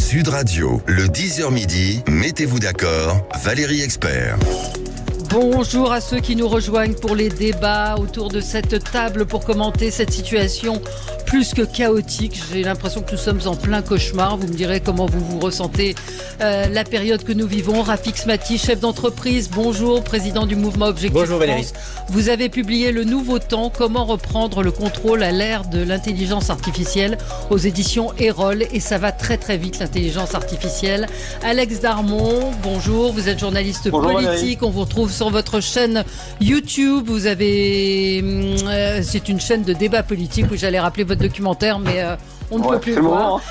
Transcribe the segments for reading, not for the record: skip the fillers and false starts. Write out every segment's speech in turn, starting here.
Sud Radio, le 10h midi, mettez-vous d'accord, Valérie Expert. Bonjour à ceux qui nous rejoignent pour les débats autour de cette table pour commenter cette situation plus que chaotique. J'ai l'impression que nous sommes en plein cauchemar. Vous me direz comment vous ressentez la période que nous vivons. Rafik Smati, chef d'entreprise, bonjour, président du mouvement Objectif Bonjour Valérie. France. Vous avez publié Le Nouveau Temps, comment reprendre le contrôle à l'ère de l'intelligence artificielle aux éditions Erol. Et ça va très très vite, l'intelligence artificielle. Alex Darmon, bonjour, vous êtes journaliste bonjour, politique. Valérie. On vous retrouve sur votre chaîne YouTube. Vous avez, c'est une chaîne de débat politique où j'allais rappeler votre documentaire, mais on ne peut plus le voir.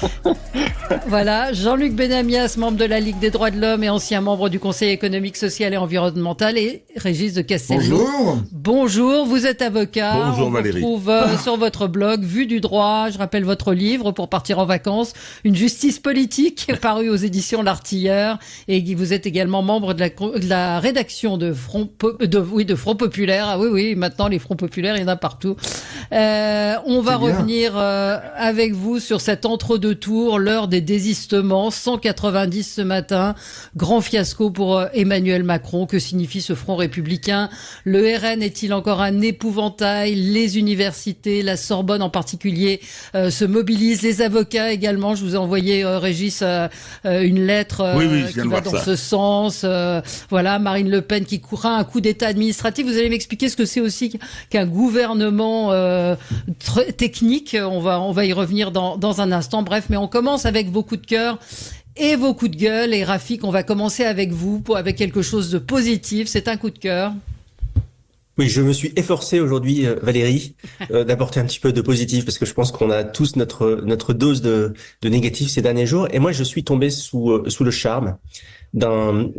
Voilà, Jean-Luc Benamias, membre de la Ligue des droits de l'homme et ancien membre du Conseil économique, social et environnemental, et Régis de Castelnau. Bonjour. Bonjour, vous êtes avocat. Bonjour, Valérie. On vous retrouve sur votre blog Vue du droit. Je rappelle votre livre pour partir en vacances, Une justice politique, paru aux éditions L'Artilleur, et vous êtes également membre de la rédaction de Front Populaire. Ah oui, maintenant les Fronts Populaires, il y en a partout. On va revenir avec vous sur cet entre-deux tours, l'heure des désistements, 190 ce matin, grand fiasco pour Emmanuel Macron. Que signifie ce front républicain? Le RN est-il encore un épouvantail? Les universités, la Sorbonne en particulier, se mobilisent, les avocats également. Je vous ai envoyé, Régis, une lettre qui va dans ce sens. Voilà, Marine Le Pen qui craint un coup d'État administratif. Vous allez m'expliquer ce que c'est aussi qu'un gouvernement très technique. On va y revenir dans un instant. Bref, mais on commence avec vos coups de cœur et vos coups de gueule. Et Rafik, on va commencer avec vous, avec quelque chose de positif. C'est un coup de cœur. Oui, je me suis efforcé aujourd'hui, Valérie, d'apporter un petit peu de positif parce que je pense qu'on a tous notre dose de négatif ces derniers jours. Et moi, je suis tombé sous le charme de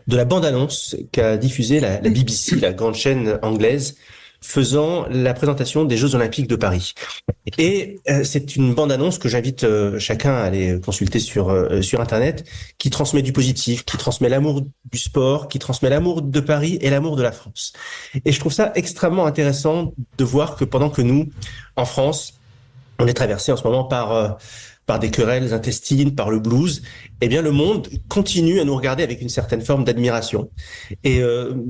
la bande-annonce qu'a diffusée la BBC, la grande chaîne anglaise, faisant la présentation des Jeux Olympiques de Paris. Et c'est une bande-annonce que j'invite chacun à aller consulter sur Internet, qui transmet du positif, qui transmet l'amour du sport, qui transmet l'amour de Paris et l'amour de la France. Et je trouve ça extrêmement intéressant de voir que pendant que nous, en France, on est traversé en ce moment par des querelles intestines, par le blues, eh bien le monde continue à nous regarder avec une certaine forme d'admiration. Et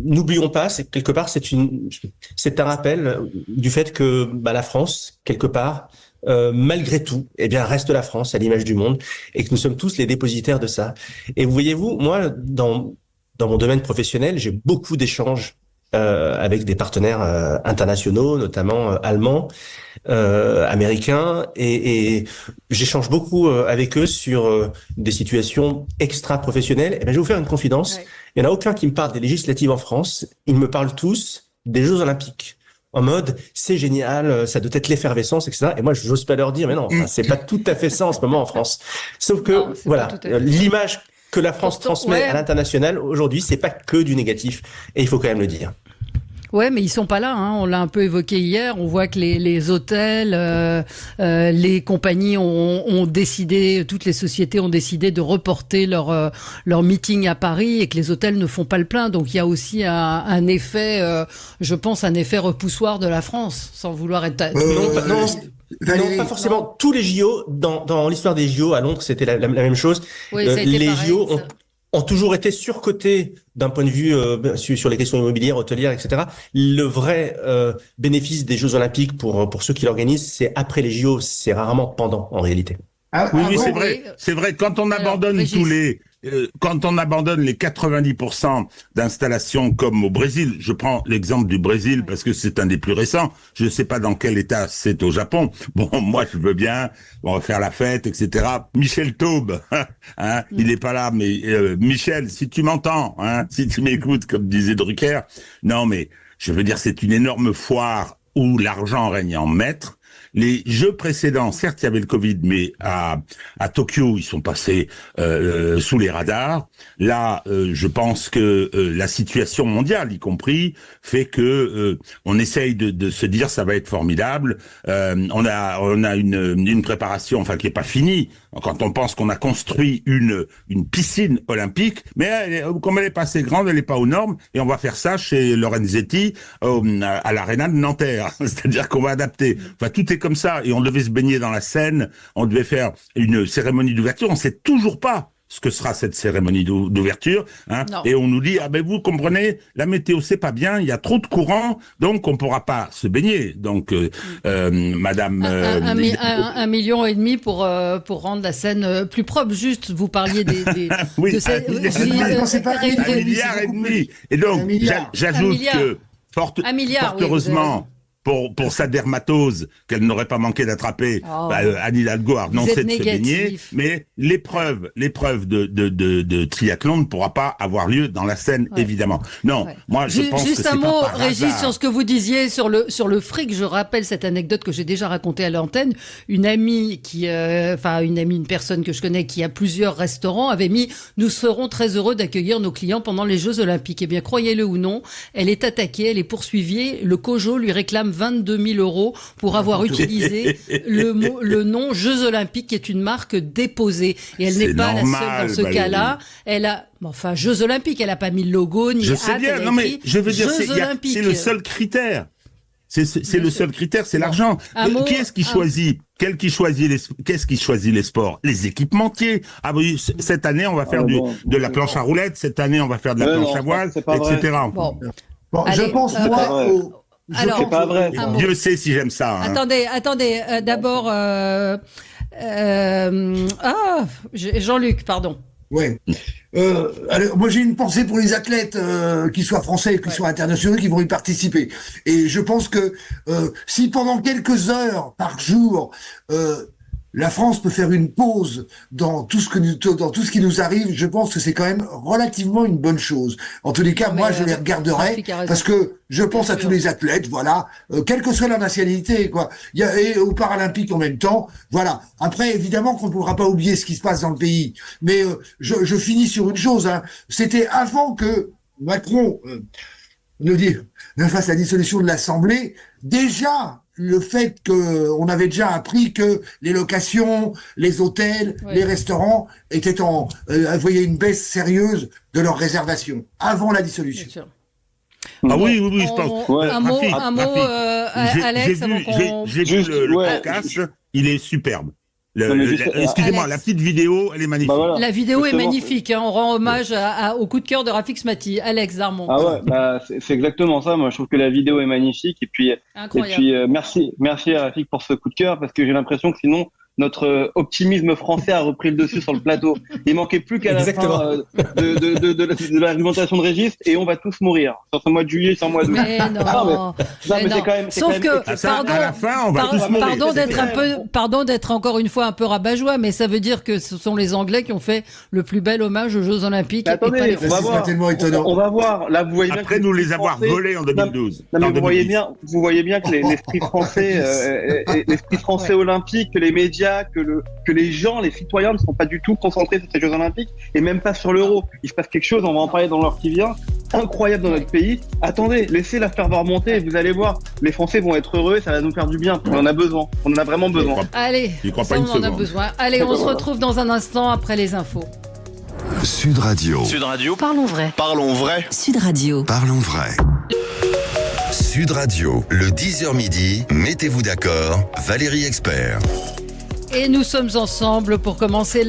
n'oublions pas, quelque part, c'est un rappel du fait que la France, quelque part, malgré tout, eh bien reste la France à l'image du monde, et que nous sommes tous les dépositaires de ça. Et voyez-vous, moi, dans mon domaine professionnel, j'ai beaucoup d'échanges avec des partenaires internationaux, notamment allemands, américains, et j'échange beaucoup avec eux sur des situations extra-professionnelles. Et ben, je vais vous faire une confidence. Ouais. Il n'y en a aucun qui me parle des législatives en France. Ils me parlent tous des Jeux Olympiques. En mode, c'est génial, ça doit être l'effervescence, etc. Et moi, je n'ose pas leur dire, mais non, c'est pas tout à fait ça en ce moment en France. Sauf que, non, voilà, l'image que la France transmet à l'international aujourd'hui, c'est pas que du négatif. Et il faut quand même le dire. Ouais, mais ils sont pas là. On l'a un peu évoqué hier. On voit que les hôtels, les compagnies ont décidé, toutes les sociétés ont décidé de reporter leur meeting à Paris, et que les hôtels ne font pas le plein. Donc il y a aussi un effet, je pense, un effet repoussoir de la France, sans vouloir être. Non, pas forcément. Tous les JO, dans l'histoire des JO à Londres, c'était la même chose. Oui, les pareil, JO ont toujours été surcotés d'un point de vue sur les questions immobilières, hôtelières, etc. Le vrai bénéfice des Jeux Olympiques pour ceux qui l'organisent, c'est après les JO, c'est rarement pendant en réalité. Oui, c'est vrai. C'est vrai. Quand on abandonne quand on abandonne les 90% d'installations comme au Brésil, je prends l'exemple du Brésil parce que c'est un des plus récents. Je ne sais pas dans quel état c'est au Japon. Bon, moi je veux bien, on va faire la fête, etc. Michel Taube, il n'est pas là, mais Michel, si tu m'entends, si tu m'écoutes, comme disait Drucker, non mais je veux dire, c'est une énorme foire où l'argent règne en maître. Les jeux précédents, certes, il y avait le Covid, mais à Tokyo, ils sont passés sous les radars. Là, je pense que la situation mondiale, y compris, fait que on essaye de se dire ça va être formidable. On a une préparation, enfin qui est pas finie, quand on pense qu'on a construit une piscine olympique, mais comme elle est pas assez grande, elle est pas aux normes, et on va faire ça chez Lorenzetti à l'Arena de Nanterre. C'est-à-dire qu'on va adapter. Enfin, tout est comme ça, et on devait se baigner dans la Seine, on devait faire une cérémonie d'ouverture, on sait toujours pas ce que sera cette cérémonie d'ouverture, hein. Et on nous dit, vous comprenez, la météo c'est pas bien, il y a trop de courant, donc on pourra pas se baigner. Donc, madame... 1,5 million pour rendre la Seine plus propre. Juste, vous parliez oui, de cette... 1,5 milliard. Et donc, j'ajoute que, fort heureusement... Pour sa dermatose qu'elle n'aurait pas manqué d'attraper, Anne Hidalgo a renoncé de se baigner, mais l'épreuve de triathlon ne pourra pas avoir lieu dans la Seine, évidemment. Non, moi je pense que c'est pas par hasard. Juste un mot, Régis, sur ce que vous disiez sur le fric. Je rappelle cette anecdote que j'ai déjà racontée à l'antenne. Une amie une personne que je connais qui a plusieurs restaurants avait mis « Nous serons très heureux d'accueillir nos clients pendant les Jeux Olympiques ». Eh bien, croyez-le ou non, elle est attaquée, elle est poursuivie. Le COJO lui réclame 22 000 € pour avoir utilisé le nom Jeux Olympiques, qui est une marque déposée. Et elle n'est pas la seule dans ce cas-là. Elle a, Jeux Olympiques, elle a pas mis le logo, ni je sais bien, non mais je veux dire, c'est le seul critère. C'est le seul critère, c'est l'argent. Qui est-ce qui choisit? Qu'est-ce qui choisit les sports? Les équipementiers. Ah oui, cette année, on va faire de la planche à roulettes, cette année, on va faire de la planche à voile, etc. Bon, allez, je pense, alors, c'est pas vrai. Dieu sait si j'aime ça. Hein. Attendez. D'abord, Jean-Luc, pardon. Ouais. Alors, moi, j'ai une pensée pour les athlètes, qu'ils soient français, qu'ils soient internationaux, qui vont y participer. Et je pense que si pendant quelques heures par jour, la France peut faire une pause dans tout ce qui nous arrive, je pense que c'est quand même relativement une bonne chose. En tous les cas, moi, je les regarderai parce que je pense à tous les athlètes, voilà, quelle que soit leur nationalité, quoi. Et aux Paralympiques en même temps, voilà. Après, évidemment qu'on ne pourra pas oublier ce qui se passe dans le pays. Mais je finis sur une chose, hein. C'était avant que Macron ne fasse la dissolution de l'Assemblée, déjà. Le fait qu'on avait déjà appris que les locations, les hôtels, les restaurants voyaient une baisse sérieuse de leurs réservations avant la dissolution. Oui, je pense. Un mot, Alex, j'ai vu le podcast, il est superbe. Excusez-moi, la petite vidéo, elle est magnifique. Voilà. La vidéo est magnifique, hein, on rend hommage au coup de cœur de Rafik Smati. Alex Darmon. C'est exactement ça. Moi, je trouve que la vidéo est magnifique. Et puis merci à Rafik pour ce coup de cœur, parce que j'ai l'impression que sinon, notre optimisme français a repris le dessus sur le plateau. Il manquait plus qu'à la fin de l'argumentation de Régis, et on va tous mourir. Sur ce mois de juillet, sur le mois d'août. Mais non. Mais c'est quand même. Sauf que, à la fin, on va tous mourir. Pardon d'être encore une fois un peu rabat-joie, mais ça veut dire que ce sont les Anglais qui ont fait le plus bel hommage aux Jeux Olympiques. Attendez, on va voir. Là, vous voyez bien. Après nous les avoir volés en 2012. Vous voyez bien que l'esprit français olympique, que les médias, que les gens, les citoyens ne sont pas du tout concentrés sur ces Jeux Olympiques et même pas sur l'Euro. Il se passe quelque chose, on va en parler dans l'heure qui vient, incroyable dans notre pays. Attendez, laissez la ferveur monter et vous allez voir, les Français vont être heureux et ça va nous faire du bien. On en a besoin, on en a vraiment besoin. Allez, on en a besoin. Allez, on se retrouve dans un instant après les infos. Sud Radio. Parlons vrai. Sud Radio. Parlons vrai. Sud Radio, le 10h midi, mettez-vous d'accord, Valérie Expert. Et nous sommes ensemble pour commenter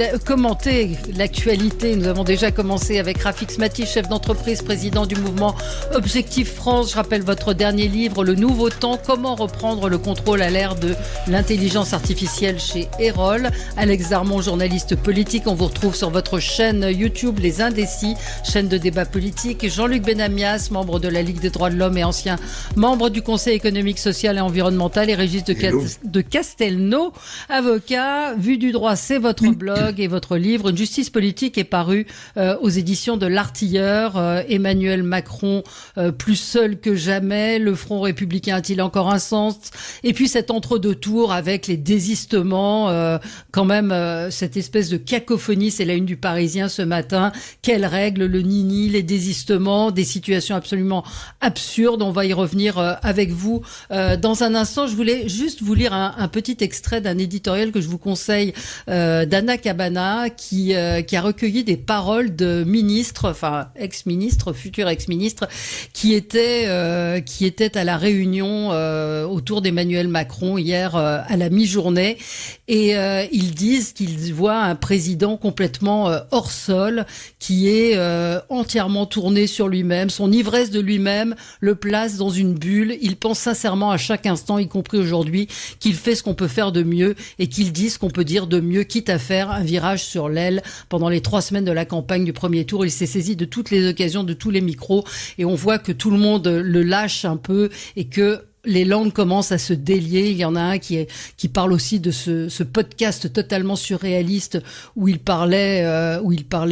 l'actualité. Nous avons déjà commencé avec Rafik Smati, chef d'entreprise, président du mouvement Objectif France. Je rappelle votre dernier livre, Le Nouveau Temps, comment reprendre le contrôle à l'ère de l'intelligence artificielle chez Erol. Alex Darmon, journaliste politique. On vous retrouve sur votre chaîne YouTube Les Indécis, chaîne de débat politique. Jean-Luc Benamias, membre de la Ligue des droits de l'homme et ancien membre du Conseil économique, social et environnemental. Et Régis de Castelnau, avocat. Vue du droit, c'est votre blog et votre livre. Une justice politique est paru aux éditions de l'Artilleur. Emmanuel Macron, plus seul que jamais. Le Front républicain a-t-il encore un sens? Et puis cet entre-deux tours avec les désistements, quand même cette espèce de cacophonie, c'est la une du Parisien ce matin. Quelles règles, le nini, les désistements, des situations absolument absurdes. On va y revenir avec vous dans un instant. Je voulais juste vous lire un petit extrait d'un éditorial que que je vous conseille d'Anna Cabana qui a recueilli des paroles de ministres, enfin ex-ministres, futurs ex-ministres, qui étaient à la réunion autour d'Emmanuel Macron hier à la mi-journée, et ils disent qu'ils voient un président complètement hors sol, qui est entièrement tourné sur lui-même, son ivresse de lui-même le place dans une bulle. Il pense sincèrement à chaque instant, y compris aujourd'hui, qu'il fait ce qu'on peut faire de mieux et qu'il dit ce qu'on peut dire de mieux, quitte à faire un virage sur l'aile. Pendant les 3 semaines de la campagne du premier tour, il s'est saisi de toutes les occasions, de tous les micros, et on voit que tout le monde le lâche un peu et que les langues commencent à se délier. Il y en a un qui parle aussi de ce podcast totalement surréaliste où il parlait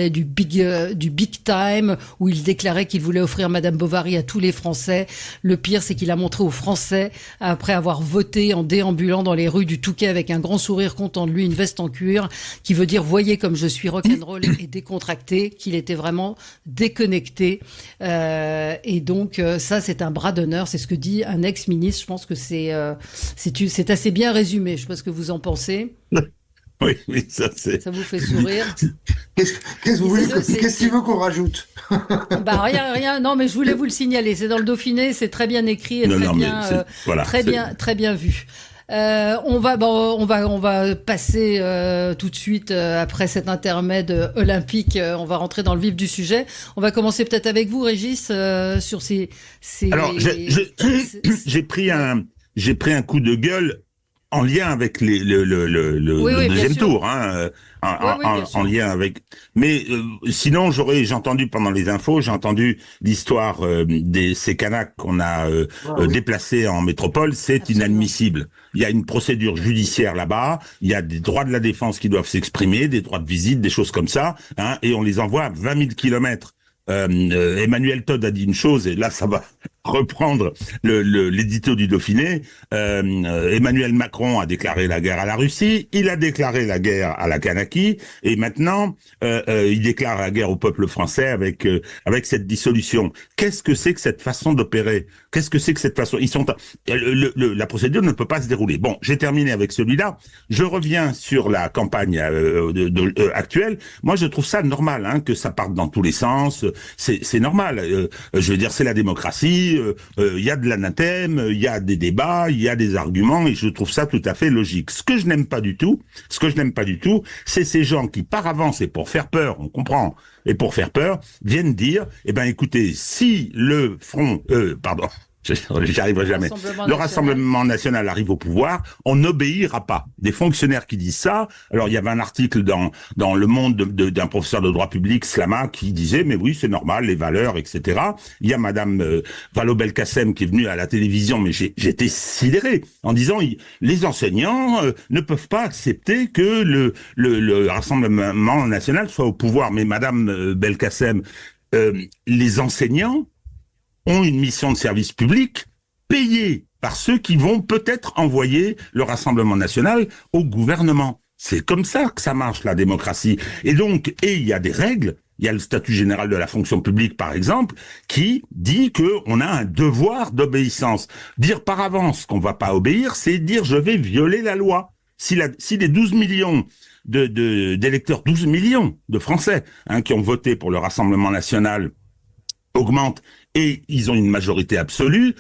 du big time, où il déclarait qu'il voulait offrir Madame Bovary à tous les Français. Le pire, c'est qu'il a montré aux Français, après avoir voté en déambulant dans les rues du Touquet avec un grand sourire content de lui, une veste en cuir, qui veut dire voyez comme je suis rock'n'roll et décontracté, qu'il était vraiment déconnecté. Et donc ça, c'est un bras d'honneur. C'est ce que dit un ex-ministre. Je pense que c'est assez bien résumé. Je ne sais pas ce que vous en pensez. Oui, ça c'est. Ça vous fait sourire. Qu'est-ce qu'il veut qu'on rajoute? Rien. Non, mais je voulais vous le signaler. C'est dans le Dauphiné, c'est très bien écrit et très bien vu. On va passer tout de suite après cet intermède olympique. On va rentrer dans le vif du sujet. On va commencer peut-être avec vous, Régis, sur ces. Alors, j'ai pris un coup de gueule en lien avec le deuxième tour, en lien avec. Mais sinon, j'ai entendu pendant les infos, j'ai entendu l'histoire ces Kanaks qu'on a déplacés en métropole. C'est inadmissible. Il y a une procédure judiciaire là-bas. Il y a des droits de la défense qui doivent s'exprimer, des droits de visite, des choses comme ça, et on les envoie à 20 000 kilomètres. Emmanuel Todd a dit une chose, et là ça va reprendre l'édito du Dauphiné. Emmanuel Macron a déclaré la guerre à la Russie, il a déclaré la guerre à la Kanaki, et maintenant il déclare la guerre au peuple français avec cette dissolution. Qu'est-ce que c'est que cette façon d'opérer? Qu'est-ce que c'est que cette façon? La procédure ne peut pas se dérouler. Bon, j'ai terminé avec celui-là. Je reviens sur la campagne actuelle. Moi, je trouve ça normal, que ça parte dans tous les sens. C'est normal. Je veux dire, c'est la démocratie. Il y a de l'anathème, il y a des débats, il y a des arguments, et je trouve ça tout à fait logique. Ce que je n'aime pas du tout, c'est ces gens qui, par avance, et pour faire peur, on comprend, et pour faire peur, viennent dire, écoutez, si le j'arriverai jamais. Le Rassemblement national arrive au pouvoir, on n'obéira pas. Des fonctionnaires qui disent ça. Alors, il y avait un article dans Le Monde d'un professeur de droit public, Slama, qui disait, mais oui, c'est normal, les valeurs, etc. Il y a Madame Vallaud-Belkacem qui est venue à la télévision, mais j'étais sidéré, en disant, les enseignants ne peuvent pas accepter que le Rassemblement national soit au pouvoir. Mais Madame Belkacem, les enseignants ont une mission de service public payée par ceux qui vont peut-être envoyer le Rassemblement national au gouvernement. C'est comme ça que ça marche, la démocratie. Et il y a des règles. Il y a le statut général de la fonction publique, par exemple, qui dit qu'on a un devoir d'obéissance. Dire par avance qu'on va pas obéir, c'est dire je vais violer la loi. Si les 12 millions d'électeurs, 12 millions de Français, qui ont voté pour le Rassemblement national augmentent, et ils ont une majorité absolue,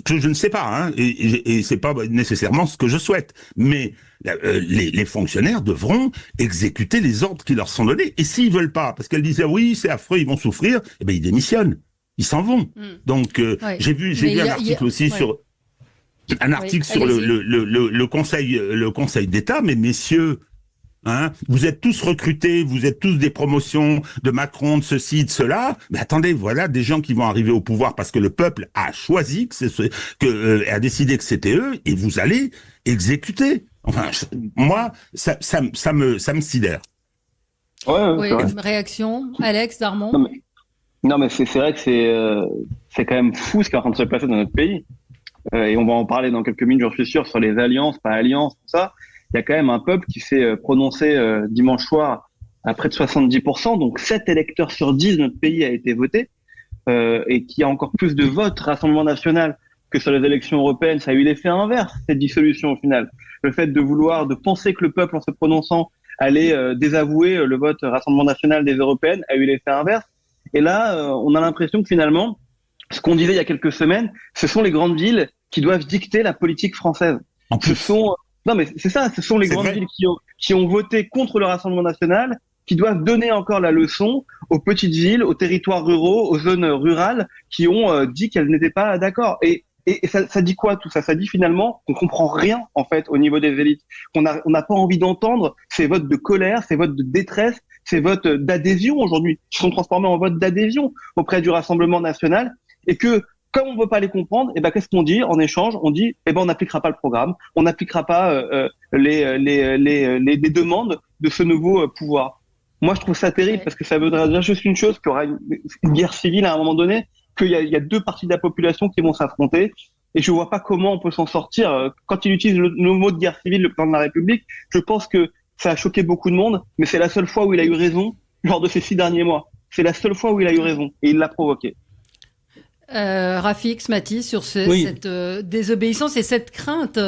que je ne sais pas, et c'est pas nécessairement ce que je souhaite, mais les fonctionnaires devront exécuter les ordres qui leur sont donnés, et s'ils veulent pas, parce qu'elles disaient oui, c'est affreux, ils vont souffrir, ils démissionnent, ils s'en vont. Donc j'ai vu un article aussi sur le Conseil d'État, mais messieurs, vous êtes tous recrutés, vous êtes tous des promotions de Macron, de ceci, de cela. Mais attendez, voilà des gens qui vont arriver au pouvoir parce que le peuple a choisi a décidé que c'était eux, et vous allez exécuter. Enfin, moi, ça me sidère. Oui, réaction, Alex Darmon. Non, mais c'est vrai que c'est quand même fou ce qui est en train de se passer dans notre pays. Et on va en parler dans quelques minutes, je suis sûr, sur les alliances, pas alliances, tout ça. Il y a quand même un peuple qui s'est prononcé dimanche soir à près de 70%, donc 7 électeurs sur 10 de notre pays a été voté, et qui a encore plus de votes Rassemblement national que sur les élections européennes, ça a eu l'effet inverse, cette dissolution au final. Le fait de penser que le peuple, en se prononçant, allait désavouer le vote Rassemblement national des européennes, a eu l'effet inverse. Et là, on a l'impression que finalement, ce qu'on disait il y a quelques semaines, ce sont les grandes villes qui doivent dicter la politique française. Non, mais c'est ça, ce sont les grandes villes qui ont voté contre le Rassemblement national, qui doivent donner encore la leçon aux petites villes, aux territoires ruraux, aux zones rurales, qui ont dit qu'elles n'étaient pas d'accord. Et ça dit quoi tout ça? Ça dit finalement qu'on comprend rien en fait au niveau des élites, on n'a pas envie d'entendre ces votes de colère, ces votes de détresse, ces votes d'adhésion aujourd'hui, qui sont transformés en votes d'adhésion auprès du Rassemblement national, et que comme on ne veut pas les comprendre, et ben qu'est-ce qu'on dit en échange? On dit on n'appliquera pas le programme, on n'appliquera pas les demandes de ce nouveau pouvoir. Moi, je trouve ça terrible parce que ça voudrait dire juste une chose, qu'il y aura une guerre civile à un moment donné, qu'il y a deux parties de la population qui vont s'affronter. Et je vois pas comment on peut s'en sortir. Quand il utilise le mot de guerre civile, le président de la République, je pense que ça a choqué beaucoup de monde, mais c'est la seule fois où il a eu raison lors de ces 6 derniers mois. C'est la seule fois où il a eu raison et il l'a provoqué. Rafik Smati, sur cette désobéissance et cette crainte,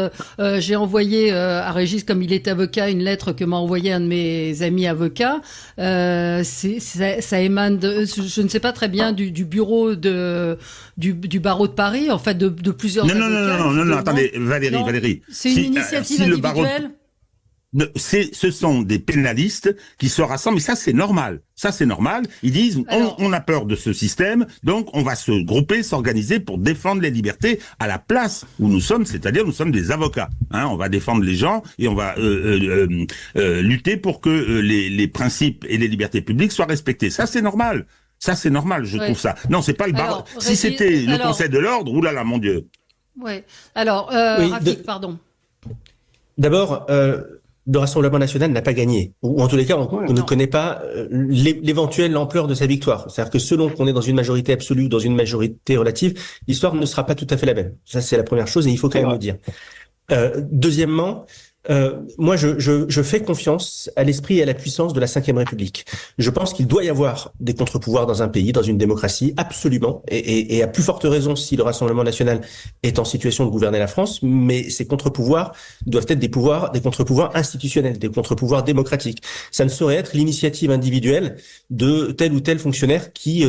j'ai envoyé à Régis, comme il est avocat, une lettre que m'a envoyé un de mes amis avocats. Ça émane je ne sais pas très bien du bureau du barreau de Paris, en fait, de plusieurs avocats. Non, attendez, Valérie. C'est une initiative individuelle. Ce sont des pénalistes qui se rassemblent, et ça c'est normal. Ils disent, on a peur de ce système, donc on va se grouper, s'organiser pour défendre les libertés à la place où nous sommes, c'est-à-dire nous sommes des avocats. On va défendre les gens et on va lutter pour que les principes et les libertés publiques soient respectés. Ça c'est normal. Je trouve ça. Non, c'est pas le barreau. Si c'était le Conseil de l'ordre, oulala, mon Dieu. Ouais. Alors, Rafik, pardon. D'abord, le Rassemblement national n'a pas gagné, ou en tous les cas, on ne connaît pas l'éventuelle ampleur de sa victoire. C'est-à-dire que selon qu'on est dans une majorité absolue ou dans une majorité relative, l'histoire ne sera pas tout à fait la même. Ça, c'est la première chose, et il faut quand même le dire. Deuxièmement, moi, je fais confiance à l'esprit et à la puissance de la Ve République. Je pense qu'il doit y avoir des contre-pouvoirs dans un pays, dans une démocratie, absolument, et à plus forte raison si le Rassemblement national est en situation de gouverner la France, mais ces contre-pouvoirs doivent être des contre-pouvoirs institutionnels, des contre-pouvoirs démocratiques. Ça ne saurait être l'initiative individuelle de tel ou tel fonctionnaire qui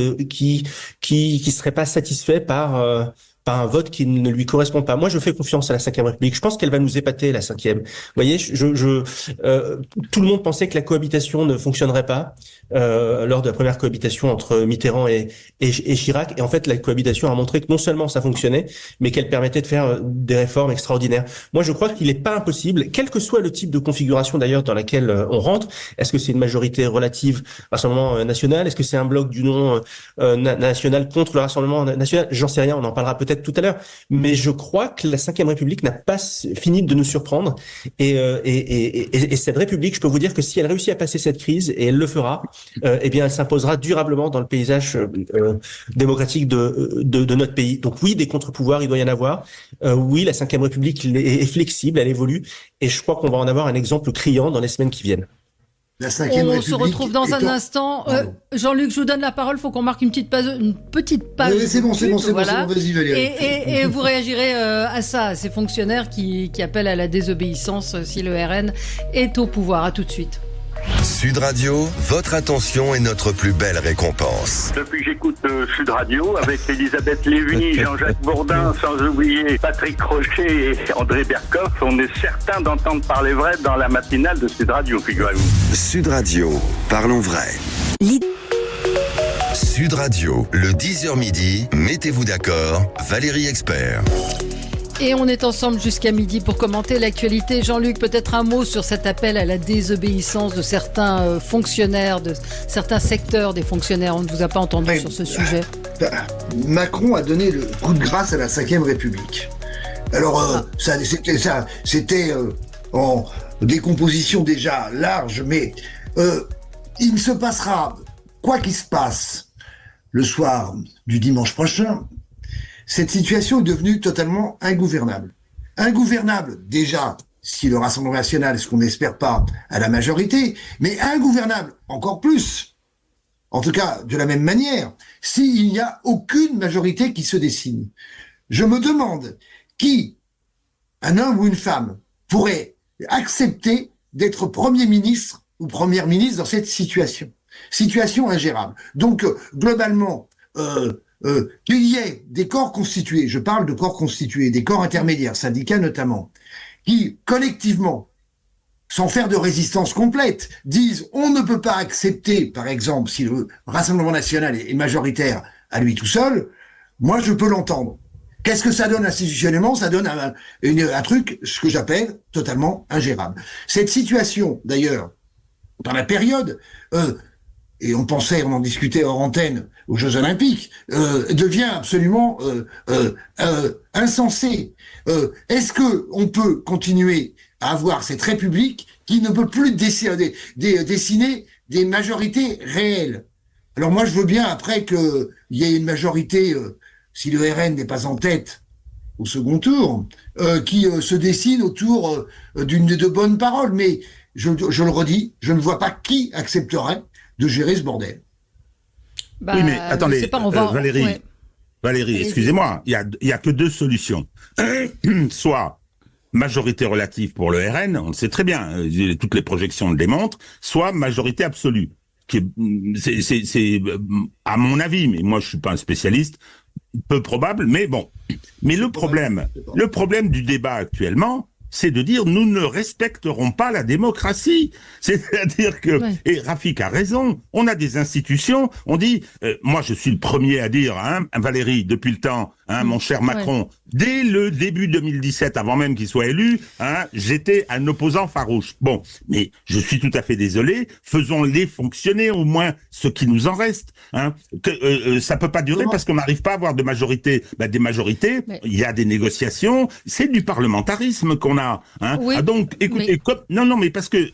serait pas satisfait par un vote qui ne lui correspond pas. Moi, je fais confiance à la Ve République. Je pense qu'elle va nous épater, la 5e. Vous voyez, tout le monde pensait que la cohabitation ne fonctionnerait pas lors de la première cohabitation entre Mitterrand et Chirac. Et en fait, la cohabitation a montré que non seulement ça fonctionnait, mais qu'elle permettait de faire des réformes extraordinaires. Moi, je crois qu'il n'est pas impossible, quel que soit le type de configuration d'ailleurs dans laquelle on rentre. Est-ce que c'est une majorité relative Rassemblement national? Est-ce que c'est un bloc d'union nationale contre le Rassemblement national? J'en sais rien, on en parlera peut-être tout à l'heure, mais je crois que la Ve République n'a pas fini de nous surprendre, et cette République, je peux vous dire que si elle réussit à passer cette crise, et elle le fera, eh bien elle s'imposera durablement dans le paysage démocratique de notre pays. Donc oui, des contre-pouvoirs, il doit y en avoir. Oui, la Ve République est flexible, elle évolue, et je crois qu'on va en avoir un exemple criant dans les semaines qui viennent. On se retrouve dans un instant. Jean-Luc, je vous donne la parole. Il faut qu'on marque une petite pause. Oui, c'est bon, vas-y, Valérie. Et vous réagirez à ça, à ces fonctionnaires qui appellent à la désobéissance si le RN est au pouvoir. À tout de suite. Sud Radio, votre attention est notre plus belle récompense. Depuis que j'écoute Sud Radio, avec Elisabeth Lévy, Jean-Jacques Bourdin, sans oublier Patrick Rocher et André Berkoff, on est certain d'entendre parler vrai dans la matinale de Sud Radio, figurez-vous. Sud Radio, parlons vrai. Sud Radio, le 10h midi, mettez-vous d'accord, Valérie Expert. Et on est ensemble jusqu'à midi pour commenter l'actualité. Jean-Luc, peut-être un mot sur cet appel à la désobéissance de certains fonctionnaires, de certains secteurs des fonctionnaires. On ne vous a pas entendu sur ce sujet. Macron a donné le coup de grâce à la Ve République. Alors, c'était en décomposition déjà large, mais il se passera, quoi qu'il se passe, le soir du dimanche prochain, cette situation est devenue totalement ingouvernable. Ingouvernable, déjà, si le Rassemblement national, ce qu'on n'espère pas, à la majorité, mais ingouvernable encore plus, en tout cas de la même manière, s'il n'y a aucune majorité qui se dessine. je me demande qui, un homme ou une femme, pourrait accepter d'être Premier ministre ou Première ministre dans cette situation. Situation ingérable. Donc, globalement, qu'il y ait des corps constitués, je parle de corps constitués, des corps intermédiaires, syndicats notamment, qui, collectivement, sans faire de résistance complète, disent on ne peut pas accepter, par exemple, si le Rassemblement national est majoritaire à lui tout seul, moi je peux l'entendre. Qu'est-ce que ça donne institutionnellement? Ça donne un truc, ce que j'appelle totalement ingérable. Cette situation, d'ailleurs, dans la période, et on en discutait hors antenne aux Jeux Olympiques, devient absolument insensée. Est-ce que on peut continuer à avoir cette République qui ne peut plus dessiner des majorités réelles? Alors moi, je veux bien après qu'il y ait une majorité, si le RN n'est pas en tête au second tour, qui se dessine autour de bonnes paroles. Mais je le redis, je ne vois pas qui accepterait de gérer ce bordel. Oui, mais attendez, Valérie, ouais. Valérie, excusez-moi, il y a que deux solutions. Soit majorité relative pour le RN, on le sait très bien, toutes les projections le démontrent, soit majorité absolue. C'est à mon avis, mais moi je suis pas un spécialiste, peu probable, mais bon. Mais le problème du débat actuellement, c'est de dire nous ne respecterons pas la démocratie. C'est-à-dire que, et Rafik a raison, on a des institutions, on dit, moi je suis le premier à dire, Valérie, depuis le temps, mon cher Macron, dès le début 2017, avant même qu'il soit élu, j'étais un opposant farouche. Bon, mais je suis tout à fait désolé, faisons-les fonctionner au moins ce qui nous en reste. Ça peut pas durer parce qu'on n'arrive pas à avoir de majorité. Des majorités, il y a des négociations, c'est du parlementarisme qu'on a. Donc, écoutez, mais parce que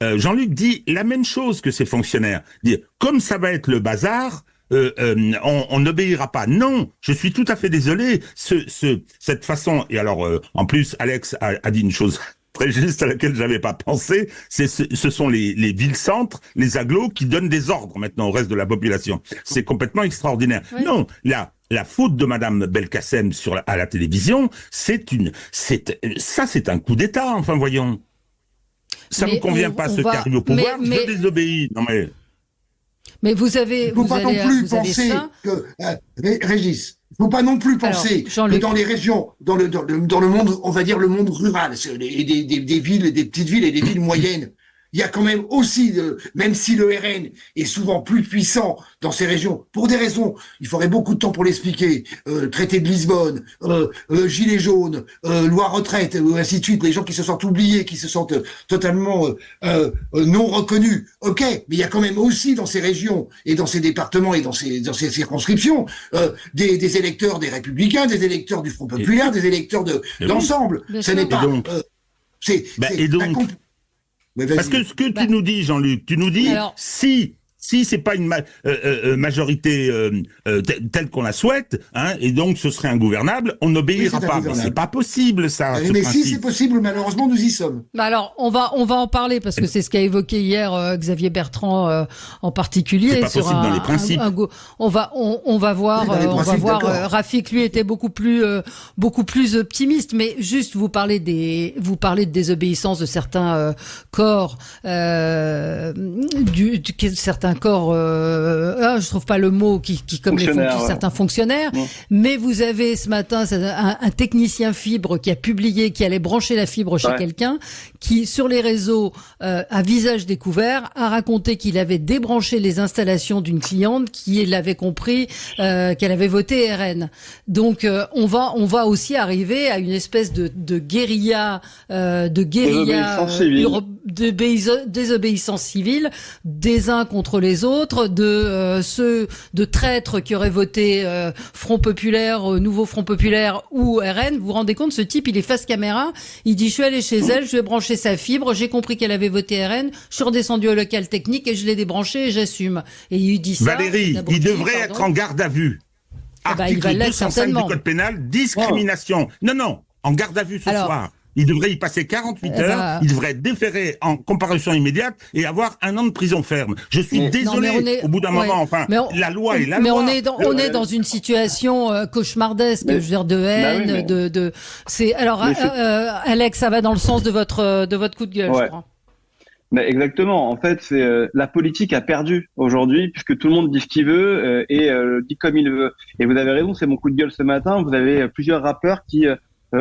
Jean-Luc dit la même chose que ses fonctionnaires. Dire, comme ça va être le bazar, on n'obéira pas. Non, je suis tout à fait désolé. Cette façon, et alors en plus Alex a dit une chose très juste à laquelle j'avais pas pensé, ce sont les villes-centres, les agglos qui donnent des ordres maintenant au reste de la population. C'est complètement extraordinaire. Oui. Non, la faute de Madame Belkacem à la télévision, c'est un coup d'État, enfin voyons. Ça ne me convient pas, ceux qui arrivent au pouvoir, je désobéis. Non mais vous avez... Il ne faut pas non plus penser que... Régis, il ne faut pas non plus penser que dans les régions, dans le monde, on va dire le monde rural, des villes, des petites villes et des villes moyennes, il y a quand même aussi, même si le RN est souvent plus puissant dans ces régions, pour des raisons, il faudrait beaucoup de temps pour l'expliquer, traité de Lisbonne, gilets jaunes, loi retraite, ainsi de suite, les gens qui se sentent oubliés, qui se sentent totalement non reconnus, ok, mais il y a quand même aussi dans ces régions et dans ces départements et dans ces circonscriptions des électeurs des Républicains, des électeurs du Front Populaire, des électeurs d'ensemble. Ce n'est pas... Parce que ce que tu nous dis, Jean-Luc, tu nous dis, si c'est pas une majorité telle qu'on la souhaite, et donc ce serait ingouvernable, on n'obéira pas. Mais c'est pas possible, ça. Mais si c'est possible, malheureusement, nous y sommes. Alors, on va en parler parce que c'est ce qu'a évoqué hier Xavier Bertrand en particulier. C'est pas possible dans les principes. On va voir. Rafik, lui, était beaucoup plus optimiste. Mais juste, vous parlez de désobéissance de certains corps, certains corps, je trouve pas le mot qui comme certains fonctionnaires, mais vous avez ce matin un technicien fibre qui a publié, qui allait brancher la fibre chez quelqu'un, qui sur les réseaux à visage découvert a raconté qu'il avait débranché les installations d'une cliente qui l'avait compris qu'elle avait voté RN. Donc on va aussi arriver à une espèce de guérilla désobéissance civile des uns contre les autres, de traîtres qui auraient voté Front Populaire, Nouveau Front Populaire ou RN. Vous vous rendez compte, ce type, il est face caméra, il dit je suis allé chez elle, je vais brancher sa fibre, j'ai compris qu'elle avait voté RN, je suis redescendu au local technique et je l'ai débranché et j'assume. Et il dit ça. Valérie, il devrait être en garde à vue. Article 205 du Code pénal, discrimination. Non, en garde à vue ce soir. Il devrait y passer 48 heures, il devrait être déféré en comparution immédiate et avoir 1 an de prison ferme. Je suis désolé, au bout d'un moment, la loi est la loi. Mais on est dans une situation cauchemardesque, je veux dire, de haine, c'est, alors, Alex, ça va dans le sens de votre coup de gueule, je crois. Mais exactement. En fait, c'est la politique a perdu aujourd'hui puisque tout le monde dit ce qu'il veut et dit comme il veut. Et vous avez raison, c'est mon coup de gueule ce matin. Vous avez plusieurs rappeurs qui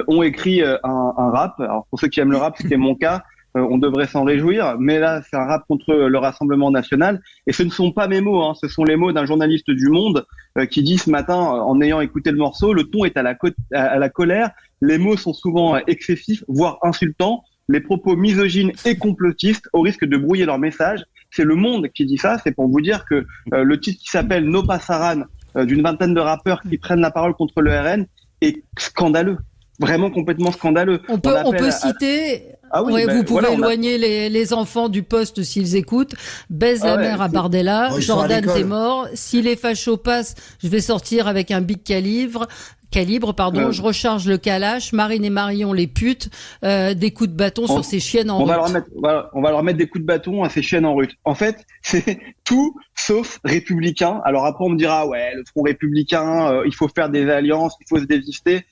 ont écrit un rap. Alors pour ceux qui aiment le rap, c'était mon cas. On devrait s'en réjouir, mais là, c'est un rap contre le Rassemblement national. Et ce ne sont pas mes mots, ce sont les mots d'un journaliste du Monde qui dit ce matin, en ayant écouté le morceau, le ton est à la colère, les mots sont souvent excessifs, voire insultants, les propos misogynes et complotistes au risque de brouiller leur message. C'est Le Monde qui dit ça, c'est pour vous dire que le titre qui s'appelle No Pasaran, d'une vingtaine de rappeurs qui prennent la parole contre le RN, est scandaleux. Vraiment complètement scandaleux. On peut citer... Ah oui, vous pouvez éloigner les enfants du poste s'ils écoutent. Baise la mère à Bardella. Jordan, t'es mort. Si les fachos passent, je vais sortir avec un big calibre, je recharge le calache. Marine et Marion, les putes, des coups de bâton sur ces chiennes en route. On va leur mettre des coups de bâton à ces chiennes en route. En fait, c'est tout sauf républicain. Alors après, on me dira, le Front républicain, il faut faire des alliances, il faut se désister.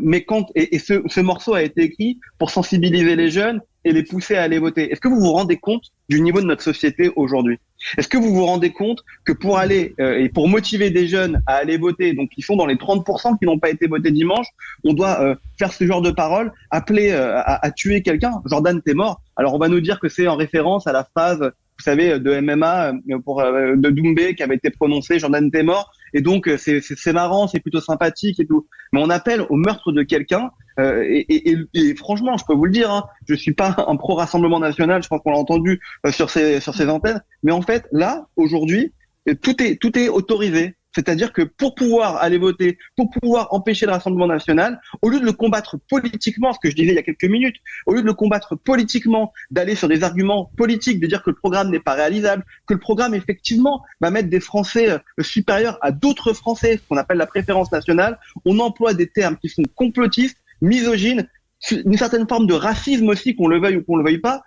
Mais ce morceau a été écrit pour sensibiliser les jeunes et les pousser à aller voter. Est-ce que vous vous rendez compte du niveau de notre société aujourd'hui? Est-ce que vous vous rendez compte que pour aller et pour motiver des jeunes à aller voter, donc ils sont dans les 30% qui n'ont pas été votés dimanche, on doit faire ce genre de paroles, appeler à tuer quelqu'un? Jordan, t'es mort. Alors on va nous dire que c'est en référence à la phrase, vous savez, de MMA de Doumbé qui avait été prononcée, Jordan, t'es mort. Et donc c'est marrant, c'est plutôt sympathique et tout. Mais on appelle au meurtre de quelqu'un. Et franchement, je peux vous le dire, je suis pas un pro-Rassemblement national. Je pense qu'on l'a entendu sur ces antennes. Mais en fait, là, aujourd'hui, tout est autorisé. C'est-à-dire que pour pouvoir aller voter, pour pouvoir empêcher le Rassemblement national, au lieu de le combattre politiquement, ce que je disais il y a quelques minutes, au lieu de le combattre politiquement, d'aller sur des arguments politiques, de dire que le programme n'est pas réalisable, que le programme effectivement va mettre des Français supérieurs à d'autres Français, ce qu'on appelle la préférence nationale, on emploie des termes qui sont complotistes, misogynes, une certaine forme de racisme aussi, qu'on le veuille ou qu'on le veuille pas,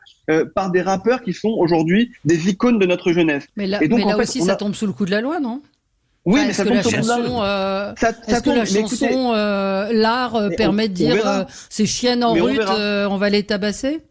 par des rappeurs qui sont aujourd'hui des icônes de notre jeunesse. Mais là, aussi, ça tombe sous le coup de la loi, non? Oui, mais ça tombe sous la chanson, l'art permet de dire ces chiennes en route, on va les tabasser?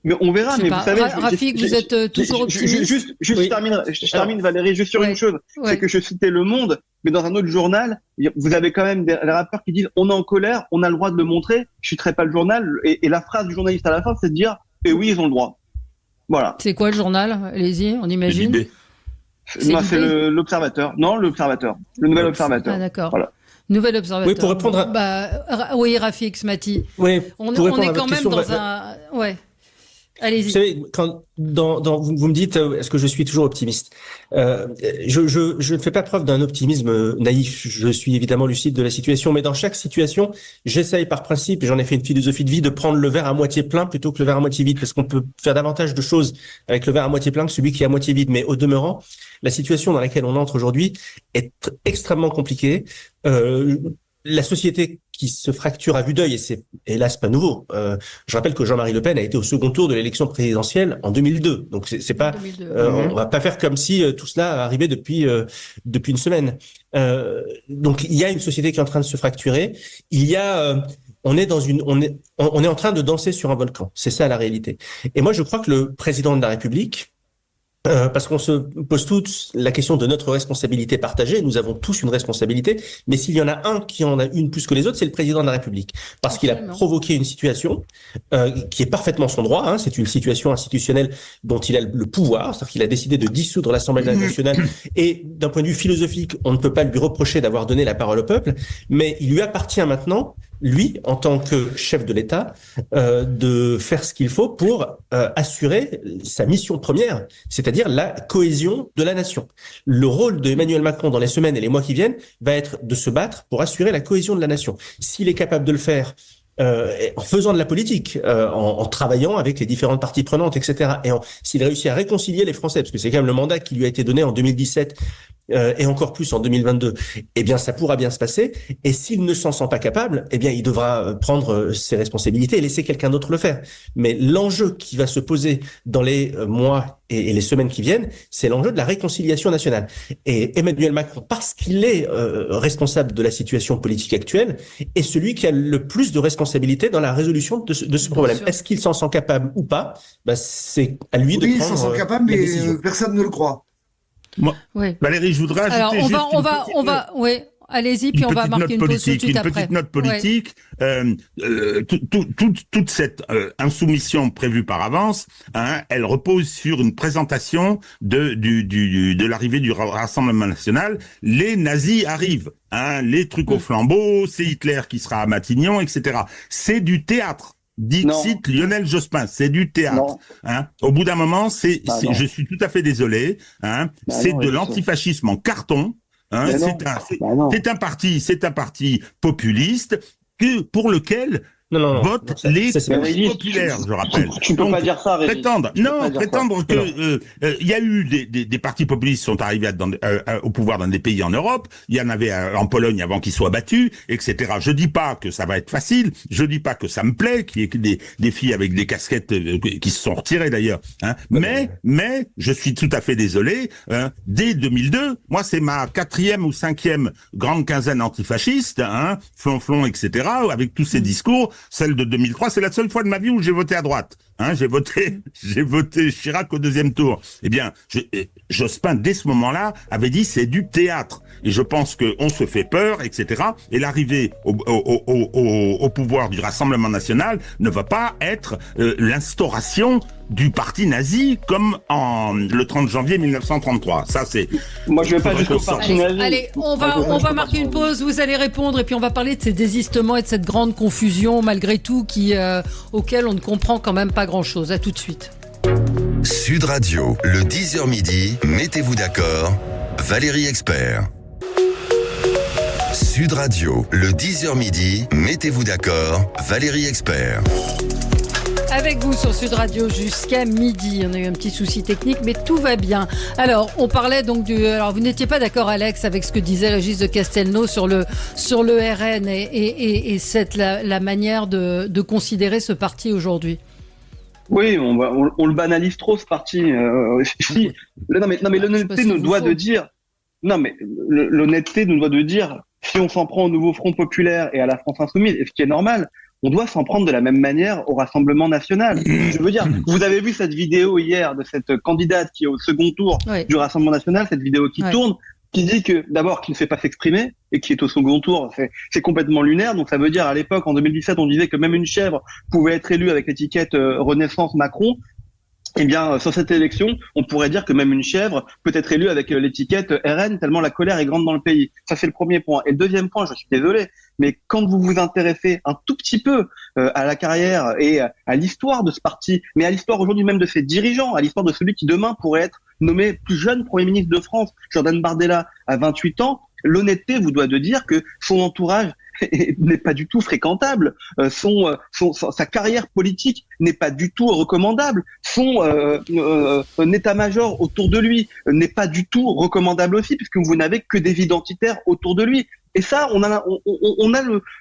Mais on verra, mais vous savez... Rafik, vous êtes toujours optimiste? Je termine, Valérie, juste sur une chose. C'est que je citais Le Monde, mais dans un autre journal, vous avez quand même des rappeurs qui disent « on est en colère, on a le droit de le montrer ». Je citerai pas le journal, et la phrase du journaliste à la fin, c'est de dire « et oui, ils ont le droit ». Voilà. C'est quoi le journal? Allez-y, on imagine. C'est l'Observateur. Non, l'Observateur. Le Nouvel Observateur. Ah, d'accord. Voilà. Nouvel Observateur. Oui, pour répondre à... oui, Rafik Smati. Oui, on est quand même dans un... Ouais. Allez-y. Vous savez, quand vous me dites, est-ce que je suis toujours optimiste? Je ne fais pas preuve d'un optimisme naïf. Je suis évidemment lucide de la situation, mais dans chaque situation, j'essaye par principe, et j'en ai fait une philosophie de vie, de prendre le verre à moitié plein plutôt que le verre à moitié vide, parce qu'on peut faire davantage de choses avec le verre à moitié plein que celui qui est à moitié vide. Mais au demeurant, la situation dans laquelle on entre aujourd'hui est extrêmement compliquée. La société qui se fracture à vue d'œil, et c'est hélas pas nouveau. Je rappelle que Jean-Marie Le Pen a été au second tour de l'élection présidentielle en 2002. Donc c'est pas, on va pas faire comme si tout cela arrivait depuis une semaine. Donc il y a une société qui est en train de se fracturer. Il y a on est en train de danser sur un volcan. C'est ça la réalité. Et moi je crois que le président de la République, parce qu'on se pose tous la question de notre responsabilité partagée. Nous avons tous une responsabilité, mais s'il y en a un qui en a une plus que les autres, c'est le président de la République, parce qu'il a provoqué une situation qui est parfaitement son droit. C'est une situation institutionnelle dont il a le pouvoir, c'est-à-dire qu'il a décidé de dissoudre l'Assemblée nationale. Et d'un point de vue philosophique, on ne peut pas lui reprocher d'avoir donné la parole au peuple, mais il lui appartient maintenant, lui, en tant que chef de l'État, de faire ce qu'il faut pour assurer sa mission première, c'est-à-dire la cohésion de la nation. Le rôle de Emmanuel Macron dans les semaines et les mois qui viennent va être de se battre pour assurer la cohésion de la nation. S'il est capable de le faire en faisant de la politique, en travaillant avec les différentes parties prenantes, etc. Et s'il réussit à réconcilier les Français, parce que c'est quand même le mandat qui lui a été donné en 2017 et encore plus en 2022, eh bien ça pourra bien se passer. Et s'il ne s'en sent pas capable, eh bien il devra prendre ses responsabilités et laisser quelqu'un d'autre le faire. Mais l'enjeu qui va se poser dans les mois et les semaines qui viennent, c'est l'enjeu de la réconciliation nationale. Et Emmanuel Macron, parce qu'il est responsable de la situation politique actuelle, est celui qui a le plus de responsabilité dans la résolution de ce problème. Est-ce qu'il s'en sent capable ou pas? C'est à lui de prendre. Oui, il s'en sent capable, mais personne ne le croit. Moi, oui. Valérie, je voudrais ajouter oui. Allez-y, puis on va marquer une pause tout de suite après. Une petite note politique. Toute cette insoumission prévue par avance, elle repose sur une présentation de l'arrivée du Rassemblement national. Les nazis arrivent, les trucs au flambeau, c'est Hitler qui sera à Matignon, etc. C'est du théâtre. Dixit Lionel Jospin, c'est du théâtre. Au bout d'un moment, je suis tout à fait désolé, c'est de l'antifascisme en carton. C'est un parti populiste pour lequel votent les populaires, je rappelle. Tu peux pas dire ça, Régis. Prétendre que il y a eu des partis populistes qui sont arrivés au pouvoir dans des pays en Europe. Il y en avait en Pologne avant qu'ils soient battus, etc. Je dis pas que ça va être facile. Je dis pas que ça me plaît qu'il y ait des filles avec des casquettes qui se sont retirées d'ailleurs. Mais je suis tout à fait désolé. Dès 2002, moi c'est ma 4e ou 5e grande quinzaine antifasciste, flonflon, etc. Avec tous ces discours. Celle de 2003, c'est la seule fois de ma vie où j'ai voté à droite. J'ai voté Chirac au 2e tour. Eh bien, Jospin, dès ce moment-là, avait dit c'est du théâtre. Et je pense qu'on se fait peur, etc. Et l'arrivée au pouvoir du Rassemblement national ne va pas être l'instauration du parti nazi comme le 30 janvier 1933. Ça, c'est... Moi, je vais pas jusqu'au parti nazi. Allez, on va marquer une pause, vous allez répondre, et puis on va parler de ces désistements et de cette grande confusion, malgré tout, auquel on ne comprend quand même pas grand-chose. À tout de suite. Sud Radio, le 10h midi, mettez-vous d'accord, Valérie Expert. Sud Radio, le 10h midi, mettez-vous d'accord, Valérie Expert. Avec vous sur Sud Radio jusqu'à midi. On a eu un petit souci technique, mais tout va bien. Alors, on parlait donc alors, vous n'étiez pas d'accord, Alex, avec ce que disait Régis de Castelnau sur le RN et la manière de considérer ce parti aujourd'hui. Oui, on le banalise trop, ce parti. L'honnêteté nous doit de dire. Non, mais l'honnêteté nous doit de dire, si on s'en prend au Nouveau Front Populaire et à la France Insoumise, et ce qui est normal, on doit s'en prendre de la même manière au Rassemblement national. Je veux dire, vous avez vu cette vidéo hier de cette candidate qui est au second tour du Rassemblement national, cette vidéo qui tourne, qui dit que d'abord qu'il ne sait pas s'exprimer et qui est au second tour, c'est complètement lunaire. Donc ça veut dire, à l'époque, en 2017, on disait que même une chèvre pouvait être élue avec l'étiquette Renaissance Macron. Eh bien, sur cette élection, on pourrait dire que même une chèvre peut être élue avec l'étiquette RN, tellement la colère est grande dans le pays. Ça, c'est le premier point. Et le deuxième point, je suis désolé, mais quand vous vous intéressez un tout petit peu à la carrière et à l'histoire de ce parti, mais à l'histoire aujourd'hui même de ses dirigeants, à l'histoire de celui qui demain pourrait être nommé plus jeune Premier ministre de France, Jordan Bardella, à 28 ans, l'honnêteté vous doit de dire que son entourage n'est pas du tout fréquentable, sa carrière politique n'est pas du tout recommandable, son état-major autour de lui n'est pas du tout recommandable aussi, puisque vous n'avez que des identitaires autour de lui. Et ça, on a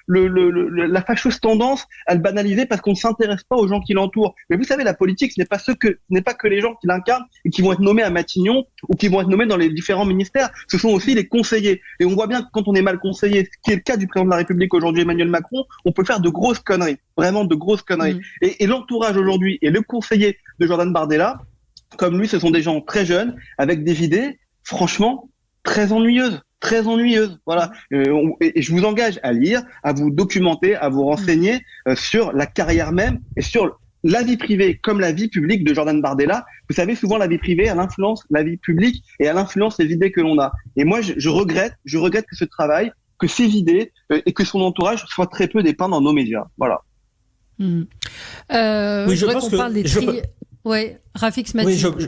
la fâcheuse tendance à le banaliser parce qu'on ne s'intéresse pas aux gens qui l'entourent. Mais vous savez, la politique, ce n'est pas que les gens qui l'incarnent et qui vont être nommés à Matignon ou qui vont être nommés dans les différents ministères. Ce sont aussi les conseillers. Et on voit bien que quand on est mal conseillé, ce qui est le cas du président de la République aujourd'hui, Emmanuel Macron, on peut faire de grosses conneries. Vraiment de grosses conneries. Et l'entourage aujourd'hui et le conseiller de Jordan Bardella, comme lui, ce sont des gens très jeunes, avec des idées, franchement, très ennuyeuses. Voilà. Et je vous engage à lire, à vous documenter, à vous renseigner sur la carrière même et sur la vie privée comme la vie publique de Jordan Bardella. Vous savez, souvent la vie privée, elle influence la vie publique et elle influence les idées que l'on a. Et moi, je regrette que ce travail, que ces idées et que son entourage soient très peu dépeints dans nos médias. Voilà. Oui, je pense qu'on parle des Oui, Rafik Smati. Oui,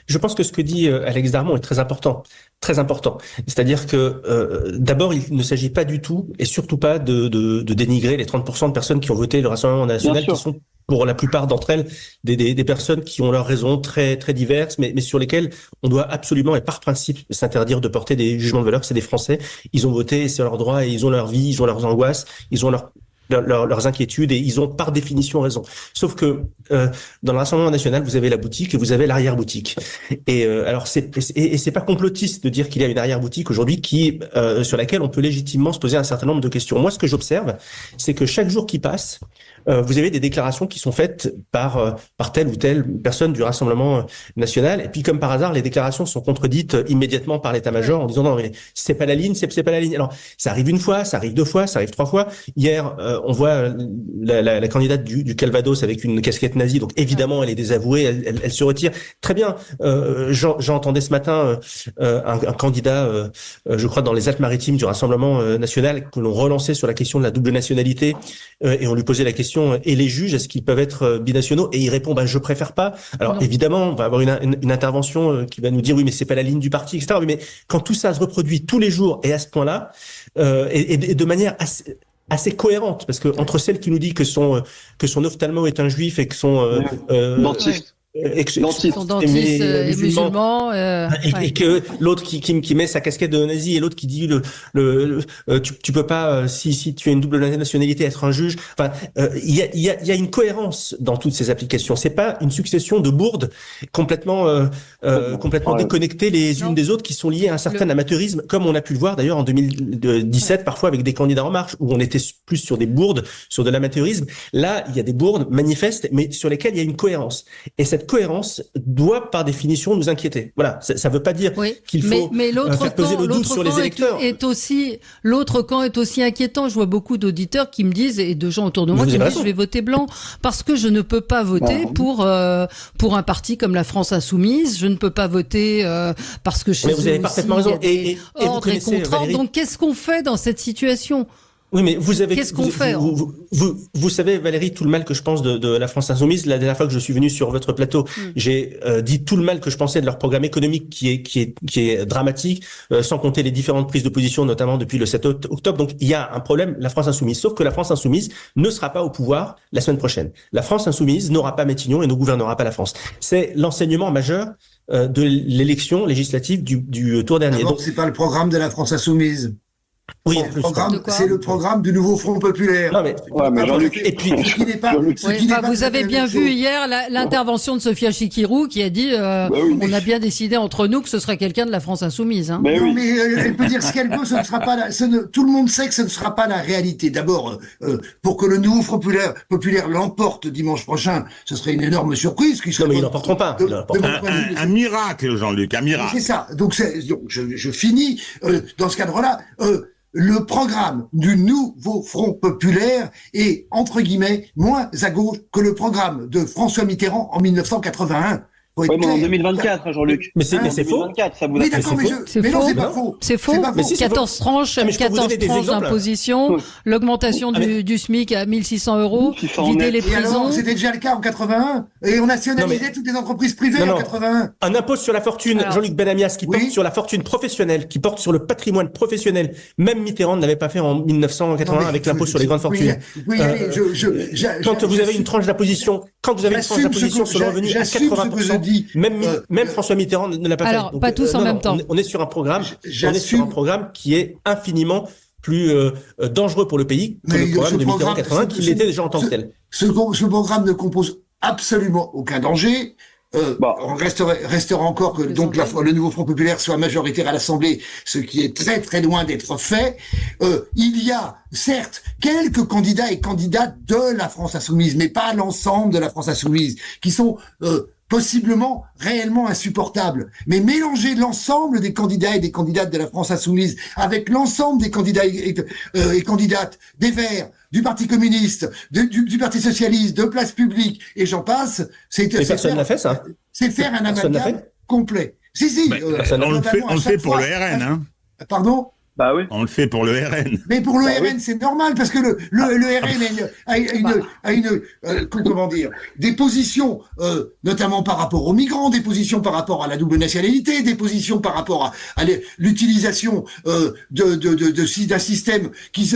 je pense que ce que dit Alex Darmon est très important. Très important. C'est-à-dire que d'abord, il ne s'agit pas du tout, et surtout pas de dénigrer les 30% de personnes qui ont voté le Rassemblement national, qui sont pour la plupart d'entre elles des personnes qui ont leurs raisons très très diverses, mais sur lesquelles on doit absolument et par principe s'interdire de porter des jugements de valeur. C'est des Français, ils ont voté, c'est leur droit, et ils ont leur vie, ils ont leurs angoisses, ils ont leurs inquiétudes, et ils ont par définition raison. Sauf que dans le Rassemblement national, vous avez la boutique et vous avez l'arrière-boutique. Et alors c'est pas complotiste de dire qu'il y a une arrière-boutique aujourd'hui qui sur laquelle on peut légitimement se poser un certain nombre de questions. Moi, ce que j'observe, c'est que chaque jour qui passe, vous avez des déclarations qui sont faites par telle ou telle personne du Rassemblement national, et puis comme par hasard, les déclarations sont contredites immédiatement par l'état-major en disant non mais c'est pas la ligne, c'est pas la ligne. Alors ça arrive une fois, ça arrive deux fois, ça arrive trois fois. Hier, on voit la candidate du Calvados avec une casquette nazie, donc évidemment elle est désavouée, elle se retire. Très bien. J'entendais ce matin un candidat, je crois dans les Alpes-Maritimes du Rassemblement national, que l'on relançait sur la question de la double nationalité, et on lui posait la question: et les juges, est-ce qu'ils peuvent être binationaux? Et il répond: je préfère pas. Alors non. Évidemment, on va avoir une intervention qui va nous dire oui, mais c'est pas la ligne du parti, etc. Mais quand tout ça se reproduit tous les jours et à ce point-là, et de manière assez cohérente, parce que entre celle qui nous dit que son ophtalmo est un juif et que son dentiste. Dentistes et musulmans, et que l'autre qui met sa casquette de nazi, et l'autre qui dit tu peux pas, si tu as une double nationalité, être un juge. Enfin, il y a une cohérence dans toutes ces applications. C'est pas une succession de bourdes complètement déconnectées les unes des autres, qui sont liées à un certain amateurisme, comme on a pu le voir d'ailleurs en 2017 parfois avec des candidats En Marche, où on était plus sur des bourdes, sur de l'amateurisme. Là, il y a des bourdes manifestes, mais sur lesquelles il y a une cohérence. Et cette cohérence doit par définition nous inquiéter. Voilà, ça veut pas dire qu'il faut faire peser le doute sur les électeurs. L'autre camp est aussi inquiétant. Je vois beaucoup d'auditeurs qui me disent, et de gens autour de moi qui me disent: je vais voter blanc parce que je ne peux pas voter pour un parti comme la France Insoumise. Je ne peux pas voter parce que chez vous avez parfaitement raison. Et vous connaissez Valérie. Donc qu'est-ce qu'on fait dans cette situation? Oui, mais qu'est-ce qu'on fait? Vous savez, Valérie, tout le mal que je pense de la France Insoumise. La dernière fois que je suis venu sur votre plateau, j'ai dit tout le mal que je pensais de leur programme économique qui est dramatique, sans compter les différentes prises de position, notamment depuis le 7 octobre. Donc, il y a un problème, la France Insoumise. Sauf que la France Insoumise ne sera pas au pouvoir la semaine prochaine. La France Insoumise n'aura pas Matignon et ne gouvernera pas la France. C'est l'enseignement majeur de l'élection législative du tour dernier. Donc, c'est pas le programme de la France Insoumise. Oui, c'est le programme du nouveau Front populaire. Non, mais Jean-Luc, et puis vous avez bien vu hier l'intervention de Sophia Chikirou qui a dit on a bien décidé entre nous que ce serait quelqu'un de la France Insoumise. Hein. Mais elle peut dire ce qu'elle veut, ce ne sera pas tout le monde sait que ce ne sera pas la réalité. D'abord, pour que le nouveau Front populaire l'emporte dimanche prochain, ce serait une énorme surprise. Non, mais ils l'emporteront pas. Un miracle, Jean-Luc, un miracle. C'est ça. Donc je finis dans ce cadre-là. Le programme du nouveau Front populaire est, entre guillemets, moins à gauche que le programme de François Mitterrand en 1981. Oui, mais en 2024, Jean-Luc. Mais c'est faux. Ça vous mais d'accord, mais non, c'est pas faux. C'est faux. 14 tranches d'imposition, l'augmentation du SMIC à 1600 €, vider les prisons. C'était déjà le cas en 81. Et on nationalisait toutes les entreprises privées en 81. Un impôt sur la fortune, Jean-Luc Benamias, qui porte sur la fortune professionnelle, qui porte sur le patrimoine professionnel. Même Mitterrand ne l'avait pas fait en 1981 avec l'impôt sur les grandes fortunes. Quand vous avez une tranche d'imposition, sur le revenu à 80%, même François Mitterrand ne l'a pas fait. Alors, pas tous en même temps. On est sur un programme, qui est infiniment plus dangereux pour le pays que le programme de Mitterrand 80, qui l'était déjà en tant que tel. Ce programme ne compose absolument aucun danger. On restera encore que donc le nouveau Front populaire soit majoritaire à l'Assemblée, ce qui est très très loin d'être fait. Il y a certes quelques candidats et candidates de la France Insoumise, mais pas l'ensemble de la France Insoumise, qui sont possiblement réellement insupportables. Mais mélanger l'ensemble des candidats et des candidates de la France Insoumise avec l'ensemble des candidats et candidates des Verts, du Parti communiste, du Parti socialiste, de Place publique, et j'en passe, c'est faire un amalgame complet. Si, on le fait pour le RN, hein. Pardon? Bah oui. On le fait pour le RN. Mais pour le RN, c'est normal, parce que le RN a une comment dire, des positions, notamment par rapport aux migrants, des positions par rapport à la double nationalité, des positions par rapport à l'utilisation d'un système qui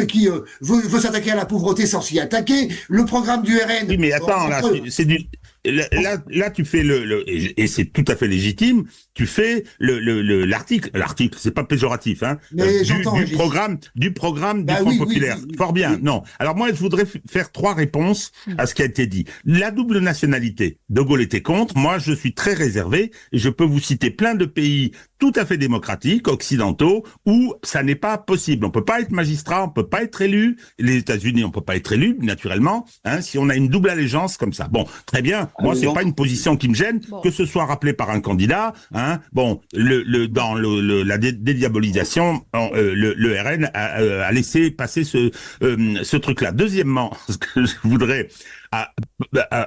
veut s'attaquer à la pauvreté sans s'y attaquer. Le programme du RN. Oui, mais attends, là, c'est du. Là, tu fais et c'est tout à fait légitime. Tu fais l'article, c'est pas péjoratif, hein, du programme du Front populaire. Oui. Fort bien. Oui. Non. Alors moi, je voudrais faire 3 réponses à ce qui a été dit. La double nationalité. De Gaulle était contre. Moi, je suis très réservé et je peux vous citer plein de pays tout à fait démocratiques, occidentaux, où ça n'est pas possible. On peut pas être magistrat, on peut pas être élu. Les États-Unis, on peut pas être élu, naturellement, hein, si on a une double allégeance comme ça. Bon, très bien. Moi, c'est pas une position qui me gêne, que ce soit rappelé par un candidat, hein. Bon, dans la dédiabolisation, le RN a laissé passer ce truc-là. Deuxièmement, ce que je voudrais,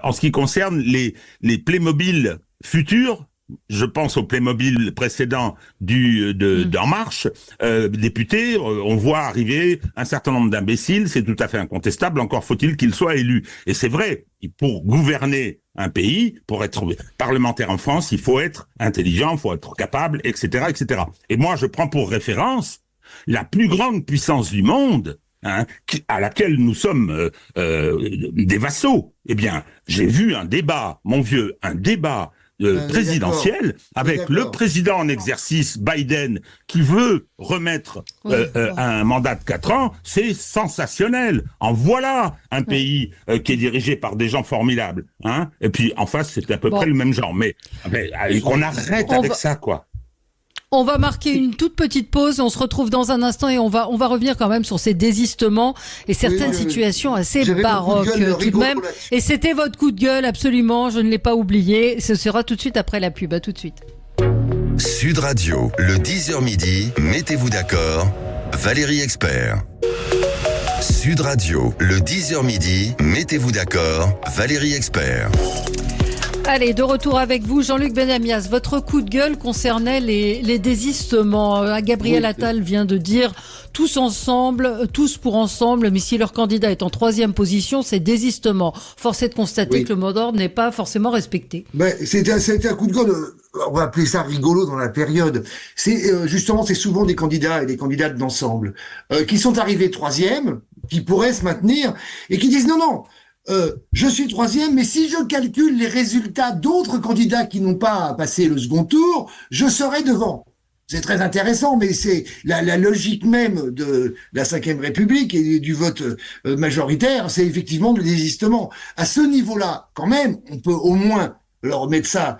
en ce qui concerne les Playmobil futurs, je pense au Playmobil précédent d'En Marche, député, on voit arriver un certain nombre d'imbéciles, c'est tout à fait incontestable, encore faut-il qu'ils soient élus. Et c'est vrai, pour gouverner un pays, pour être parlementaire en France, il faut être intelligent, il faut être capable, etc., etc. Et moi, je prends pour référence la plus grande puissance du monde, hein, à laquelle nous sommes des vassaux. Eh bien, j'ai vu un débat, mon vieux, présidentiel avec le président en exercice Biden qui veut remettre un mandat de 4 ans, c'est sensationnel. En voilà un pays qui est dirigé par des gens formidables, hein. Et puis en face, c'est à peu près le même genre. Mais on arrête avec ça, quoi. On va marquer une toute petite pause. On se retrouve dans un instant et on va revenir quand même sur ces désistements et certaines situations assez baroques tout de même. Et c'était votre coup de gueule, absolument. Je ne l'ai pas oublié. Ce sera tout de suite après la pub. À tout de suite. Sud Radio, le 10h midi. Mettez-vous d'accord. Valérie Expert. Sud Radio, le 10h midi. Mettez-vous d'accord. Valérie Expert. Allez, de retour avec vous, Jean-Luc Benamias. Votre coup de gueule concernait les désistements. Gabriel Attal vient de dire tous ensemble, tous pour ensemble, mais si leur candidat est en 3e position, c'est désistement. Force est de constater que le mot d'ordre n'est pas forcément respecté. C'était un coup de gueule, on va appeler ça rigolo dans la période. C'est justement, c'est souvent des candidats et des candidates d'ensemble qui sont arrivés 3e, qui pourraient se maintenir et qui disent non. Je suis 3e, mais si je calcule les résultats d'autres candidats qui n'ont pas passé le second tour, je serai devant. C'est très intéressant, mais c'est la logique même de la Ve République et du vote majoritaire, c'est effectivement le désistement. À ce niveau-là, quand même, on peut au moins leur mettre ça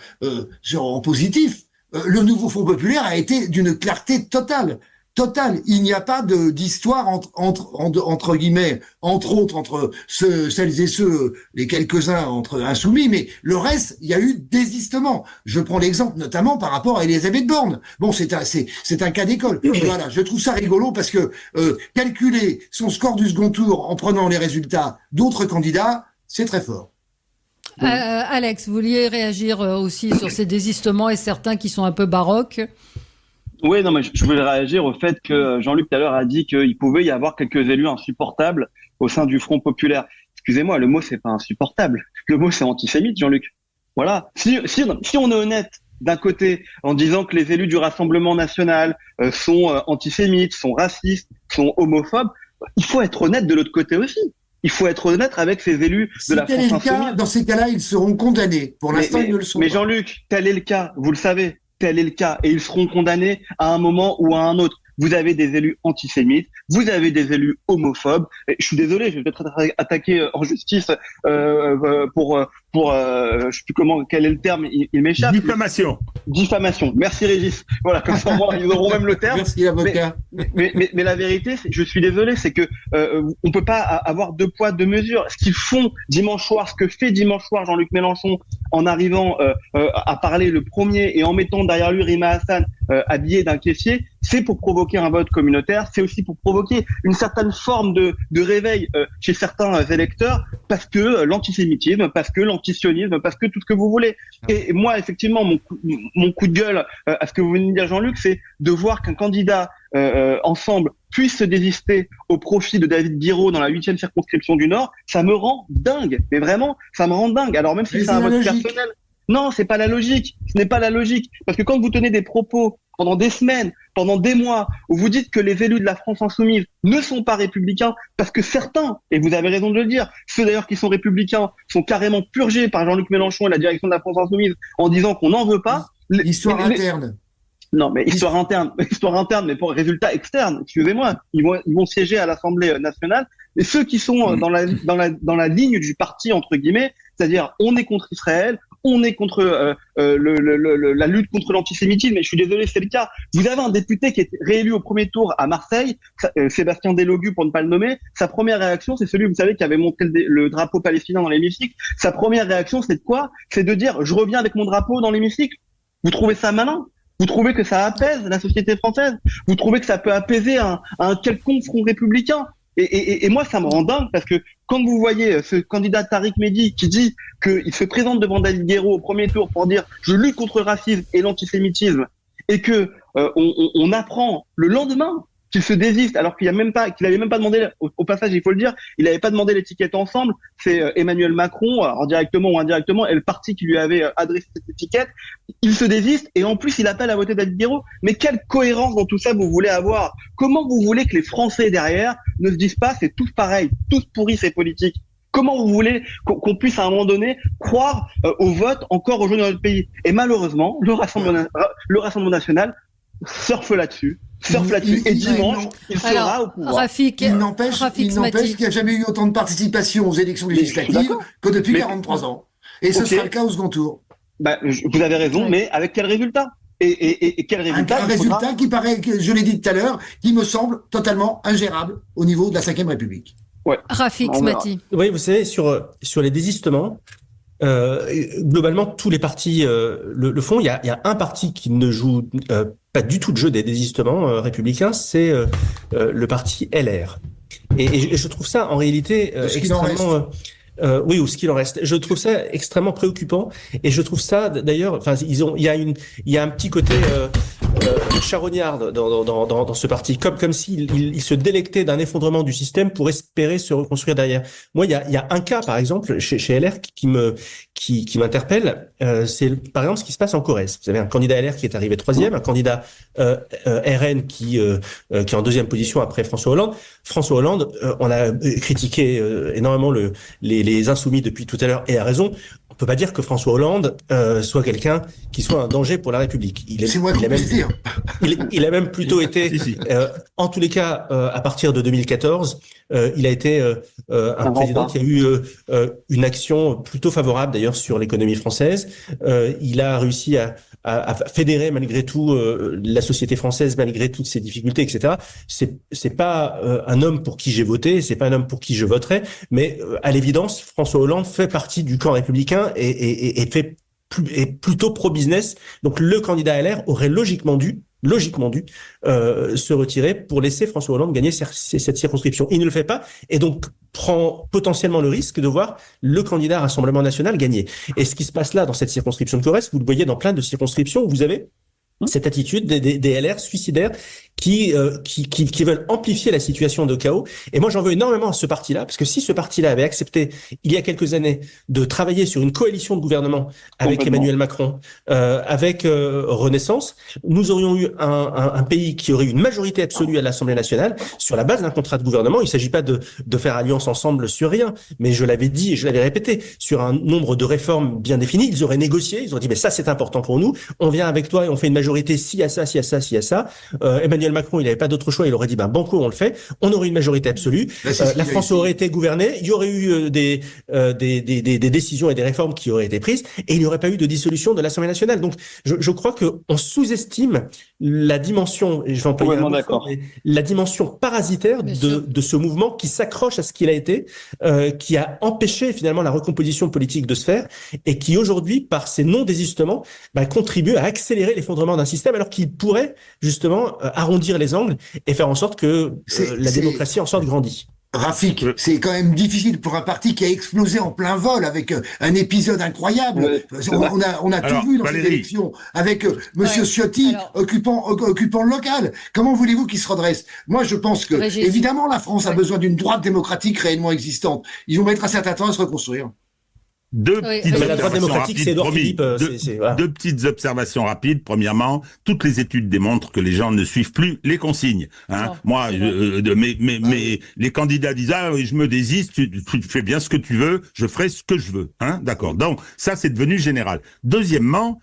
en positif. Le nouveau Front populaire a été d'une clarté totale. Il n'y a pas d'histoire entre guillemets, entre autres, entre celles et ceux, les quelques-uns entre insoumis, mais le reste, il y a eu désistement. Je prends l'exemple notamment par rapport à Elisabeth Borne. Bon, c'est un cas d'école. Voilà, je trouve ça rigolo parce que calculer son score du second tour en prenant les résultats d'autres candidats, c'est très fort. Alex, vous vouliez réagir aussi sur ces désistements et certains qui sont un peu baroques? Oui, non, mais je voulais réagir au fait que Jean-Luc tout à l'heure a dit qu'il pouvait y avoir quelques élus insupportables au sein du Front populaire. Excusez-moi, le mot c'est pas insupportable. Le mot c'est antisémite, Jean-Luc. Voilà. Si on est honnête d'un côté en disant que les élus du Rassemblement national sont antisémites, sont racistes, sont homophobes, il faut être honnête de l'autre côté aussi. Il faut être honnête avec ces élus de la France insoumise. Dans ces cas-là, ils seront condamnés. Pour l'instant, ils ne le sont pas. Mais Jean-Luc, tel est le cas, vous le savez. Tel est le cas, et ils seront condamnés à un moment ou à un autre. Vous avez des élus antisémites, vous avez des élus homophobes. Et je suis désolé, je vais peut-être être attaqué en justice pour je sais plus quel est le terme, il m'échappe. Diffamation. Merci Régis. Voilà, comme ça ils auront même le terme. Merci avocat. Mais la vérité, je suis désolé, c'est que on peut pas avoir 2 poids 2 mesures. Ce qu'ils font dimanche soir, ce que fait dimanche soir Jean-Luc Mélenchon en arrivant à parler le premier et en mettant derrière lui Rima Hassan habillé d'un caissier, c'est pour provoquer un vote communautaire, c'est aussi pour provoquer une certaine forme de réveil chez certains électeurs, parce que l'antisémitisme, parce que l'antisémitisme l'antisionisme, parce que tout ce que vous voulez. Et moi, effectivement, mon coup de gueule à ce que vous venez de dire, Jean-Luc, c'est de voir qu'un candidat ensemble puisse se désister au profit de David Guiraud dans la 8e circonscription du Nord, ça me rend dingue. Mais vraiment, ça me rend dingue. Alors même si c'est un vote personnel, non, c'est pas la logique. Ce n'est pas la logique. Parce que quand vous tenez des propos pendant des semaines, pendant des mois, où vous dites que les élus de la France insoumise ne sont pas républicains, parce que certains, et vous avez raison de le dire, ceux d'ailleurs qui sont républicains sont carrément purgés par Jean-Luc Mélenchon et la direction de la France insoumise en disant qu'on n'en veut pas. Histoire interne. Non, mais histoire interne, mais pour résultat externe. Excusez-moi, ils vont siéger à l'Assemblée nationale. Et ceux qui sont dans la ligne du parti entre guillemets, c'est-à-dire on est contre Israël, on est contre la lutte contre l'antisémitisme. Et je suis désolé, c'est le cas. Vous avez un député qui est réélu au premier tour à Marseille, Sébastien Delogu pour ne pas le nommer. Sa première réaction, c'est celui, vous savez, qui avait monté le drapeau palestinien dans l'hémicycle. Sa première réaction, c'est de quoi? C'est de dire je reviens avec mon drapeau dans l'hémicycle. Vous trouvez ça malin? Vous trouvez que ça apaise la société française? Vous trouvez que ça peut apaiser un quelconque front républicain? Et moi, ça me rend dingue parce que quand vous voyez ce candidat Tariq Mehdi qui dit qu'il se présente devant David Guiraud au premier tour pour dire je lutte contre le racisme et l'antisémitisme et que on apprend le lendemain qu'il se désiste alors qu'il avait même pas demandé, au passage il faut le dire, il n'avait pas demandé l'étiquette ensemble, c'est Emmanuel Macron, alors directement ou indirectement, et le parti qui lui avait adressé cette étiquette, il se désiste et en plus il appelle à voter David Guiraud. Mais quelle cohérence dans tout ça vous voulez avoir? Comment vous voulez que les Français derrière ne se disent pas c'est tous pareil, tous pourris ces politiques? Comment vous voulez qu'on puisse à un moment donné croire au vote encore aux jeunes de notre pays? Et malheureusement, le Rassemblement national surfe là-dessus. Et dimanche, il sera au pouvoir. Rafik, il n'empêche qu'il n'y a jamais eu autant de participation aux élections législatives que depuis 43 ans. Et ce sera le cas au second tour. Vous avez raison, mais avec quel résultat? Et quel résultat? Un résultat qui paraît, je l'ai dit tout à l'heure, qui me semble totalement ingérable au niveau de la Ve République. Ouais. Rafik Smati. Oui, vous savez, sur les désistements, globalement, tous les partis le font. Il y a un parti qui ne joue pas du tout de jeu des désistements républicains, c'est le parti LR. Et je trouve ça, en réalité, extrêmement... oui, ou ce qu'il en reste. Je trouve ça extrêmement préoccupant, et je trouve ça, d'ailleurs, enfin, il y a un petit côté charognard dans ce parti, comme s'il se délectait d'un effondrement du système pour espérer se reconstruire derrière. Moi, il y a un cas, par exemple, chez LR qui m'interpelle, c'est par exemple ce qui se passe en Corrèze. Vous avez un candidat LR qui est arrivé 3e, un candidat RN qui est en 2e position après François Hollande. François Hollande, on a critiqué énormément les insoumis depuis tout à l'heure, et à raison. On peut pas dire que François Hollande soit quelqu'un qui soit un danger pour la République. Il a même plutôt été, en tous les cas, à partir de 2014, il a été un président qui a eu une action plutôt favorable d'ailleurs sur l'économie française. Il a réussi à fédérer malgré tout la société française malgré toutes ses difficultés, etc. C'est pas un homme pour qui j'ai voté, c'est pas un homme pour qui je voterai, mais à l'évidence, François Hollande fait partie du camp républicain et est plutôt pro-business. Donc le candidat LR aurait logiquement dû se retirer pour laisser François Hollande gagner cette circonscription. Il ne le fait pas et donc prend potentiellement le risque de voir le candidat Rassemblement national gagner. Et ce qui se passe là dans cette circonscription de Corrèze, vous le voyez dans plein de circonscriptions où vous avez cette attitude des LR suicidaires qui veulent amplifier la situation de chaos. Et moi, j'en veux énormément à ce parti-là, parce que si ce parti-là avait accepté, il y a quelques années, de travailler sur une coalition de gouvernement avec Emmanuel Macron, avec Renaissance, nous aurions eu un pays qui aurait eu une majorité absolue à l'Assemblée nationale sur la base d'un contrat de gouvernement. Il ne s'agit pas de faire alliance ensemble sur rien, mais je l'avais dit et je l'avais répété, sur un nombre de réformes bien définies. Ils auraient négocié, ils auraient dit, mais ça, c'est important pour nous. On vient avec toi et on fait une majorité si à ça, si à ça, si à ça. Emmanuel Macron, il n'avait pas d'autre choix, il aurait dit banco, on le fait. On aurait une majorité absolue. La France aurait été gouvernée, il y aurait eu des décisions et des réformes qui auraient été prises, et il n'y aurait pas eu de dissolution de l'Assemblée nationale. Donc, je crois que on sous-estime la dimension, et je vais employer la dimension parasitaire de ce mouvement qui s'accroche à ce qu'il a été, qui a empêché finalement la recomposition politique de se faire, et qui aujourd'hui, par ses non-désistements, contribue à accélérer l'effondrement d'un système, alors qu'il pourrait justement arrondir les angles et faire en sorte que la démocratie en sorte grandie. Rafik, c'est quand même difficile pour un parti qui a explosé en plein vol avec un épisode incroyable. On a tout vu dans cette élection avec Monsieur Ciotti occupant le local. Comment voulez-vous qu'il se redresse? Moi, je pense que évidemment la France a besoin d'une droite démocratique réellement existante. Ils vont mettre un certain temps à se reconstruire. Deux petites observations rapides. Premièrement, toutes les études démontrent que les gens ne suivent plus les consignes. Moi, les candidats disent je me désiste, tu fais bien ce que tu veux, je ferai ce que je veux. D'accord. Donc ça, c'est devenu général. Deuxièmement,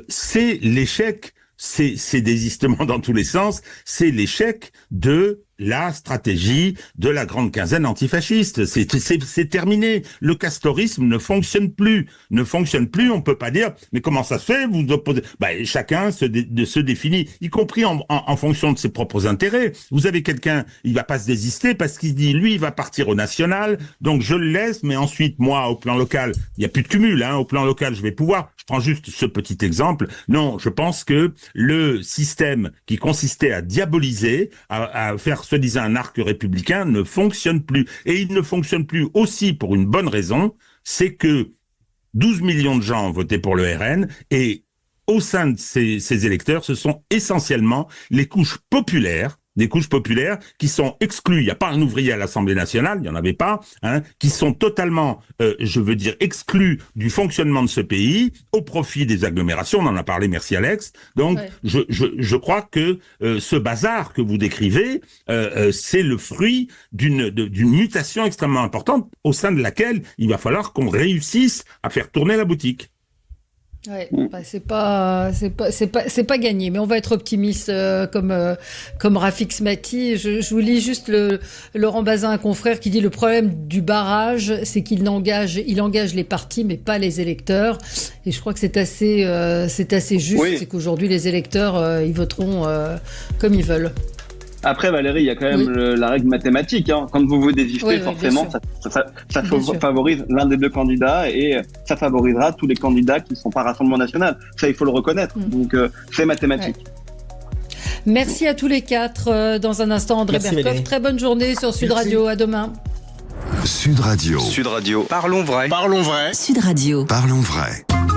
c'est l'échec. C'est désistement dans tous les sens. C'est l'échec de la stratégie de la grande quinzaine antifasciste. C'est terminé. Le castorisme ne fonctionne plus. On peut pas dire, mais comment ça se fait? Vous opposez. Chacun se définit, y compris en fonction de ses propres intérêts. Vous avez quelqu'un, il va pas se désister parce qu'il dit, lui, il va partir au national, donc je le laisse, mais ensuite, moi, au plan local, il y a plus de cumul, au plan local, je vais pouvoir. Je prends juste ce petit exemple. Non, je pense que le système qui consistait à diaboliser, à faire soi-disant un arc républicain ne fonctionne plus. Et il ne fonctionne plus aussi pour une bonne raison, c'est que 12 millions de gens ont voté pour le RN et au sein de ces électeurs, ce sont essentiellement les couches populaires, des couches populaires qui sont exclues. Il n'y a pas un ouvrier à l'Assemblée nationale, il n'y en avait pas, qui sont totalement, exclus du fonctionnement de ce pays au profit des agglomérations. On en a parlé, merci Alex. Donc, je crois que ce bazar que vous décrivez, c'est le fruit d'une mutation extrêmement importante au sein de laquelle il va falloir qu'on réussisse à faire tourner la boutique. Ouais, c'est pas gagné, mais on va être optimiste comme Rafik Smati. Je vous lis juste Laurent Bazin, un confrère, qui dit: le problème du barrage, c'est il engage les partis, mais pas les électeurs. Et je crois que c'est assez juste, c'est qu'aujourd'hui les électeurs ils voteront comme ils veulent. Après, Valérie, il y a quand même la règle mathématique. Quand vous vous désistez, forcément, ça favorise l'un des deux candidats et ça favorisera tous les candidats qui ne sont pas Rassemblement National. Ça, il faut le reconnaître. Donc, c'est mathématique. Merci à tous les quatre. Dans un instant, André Berkoff. Très bonne journée sur Sud Radio. À demain. Sud Radio. Parlons vrai. Sud Radio. Parlons vrai.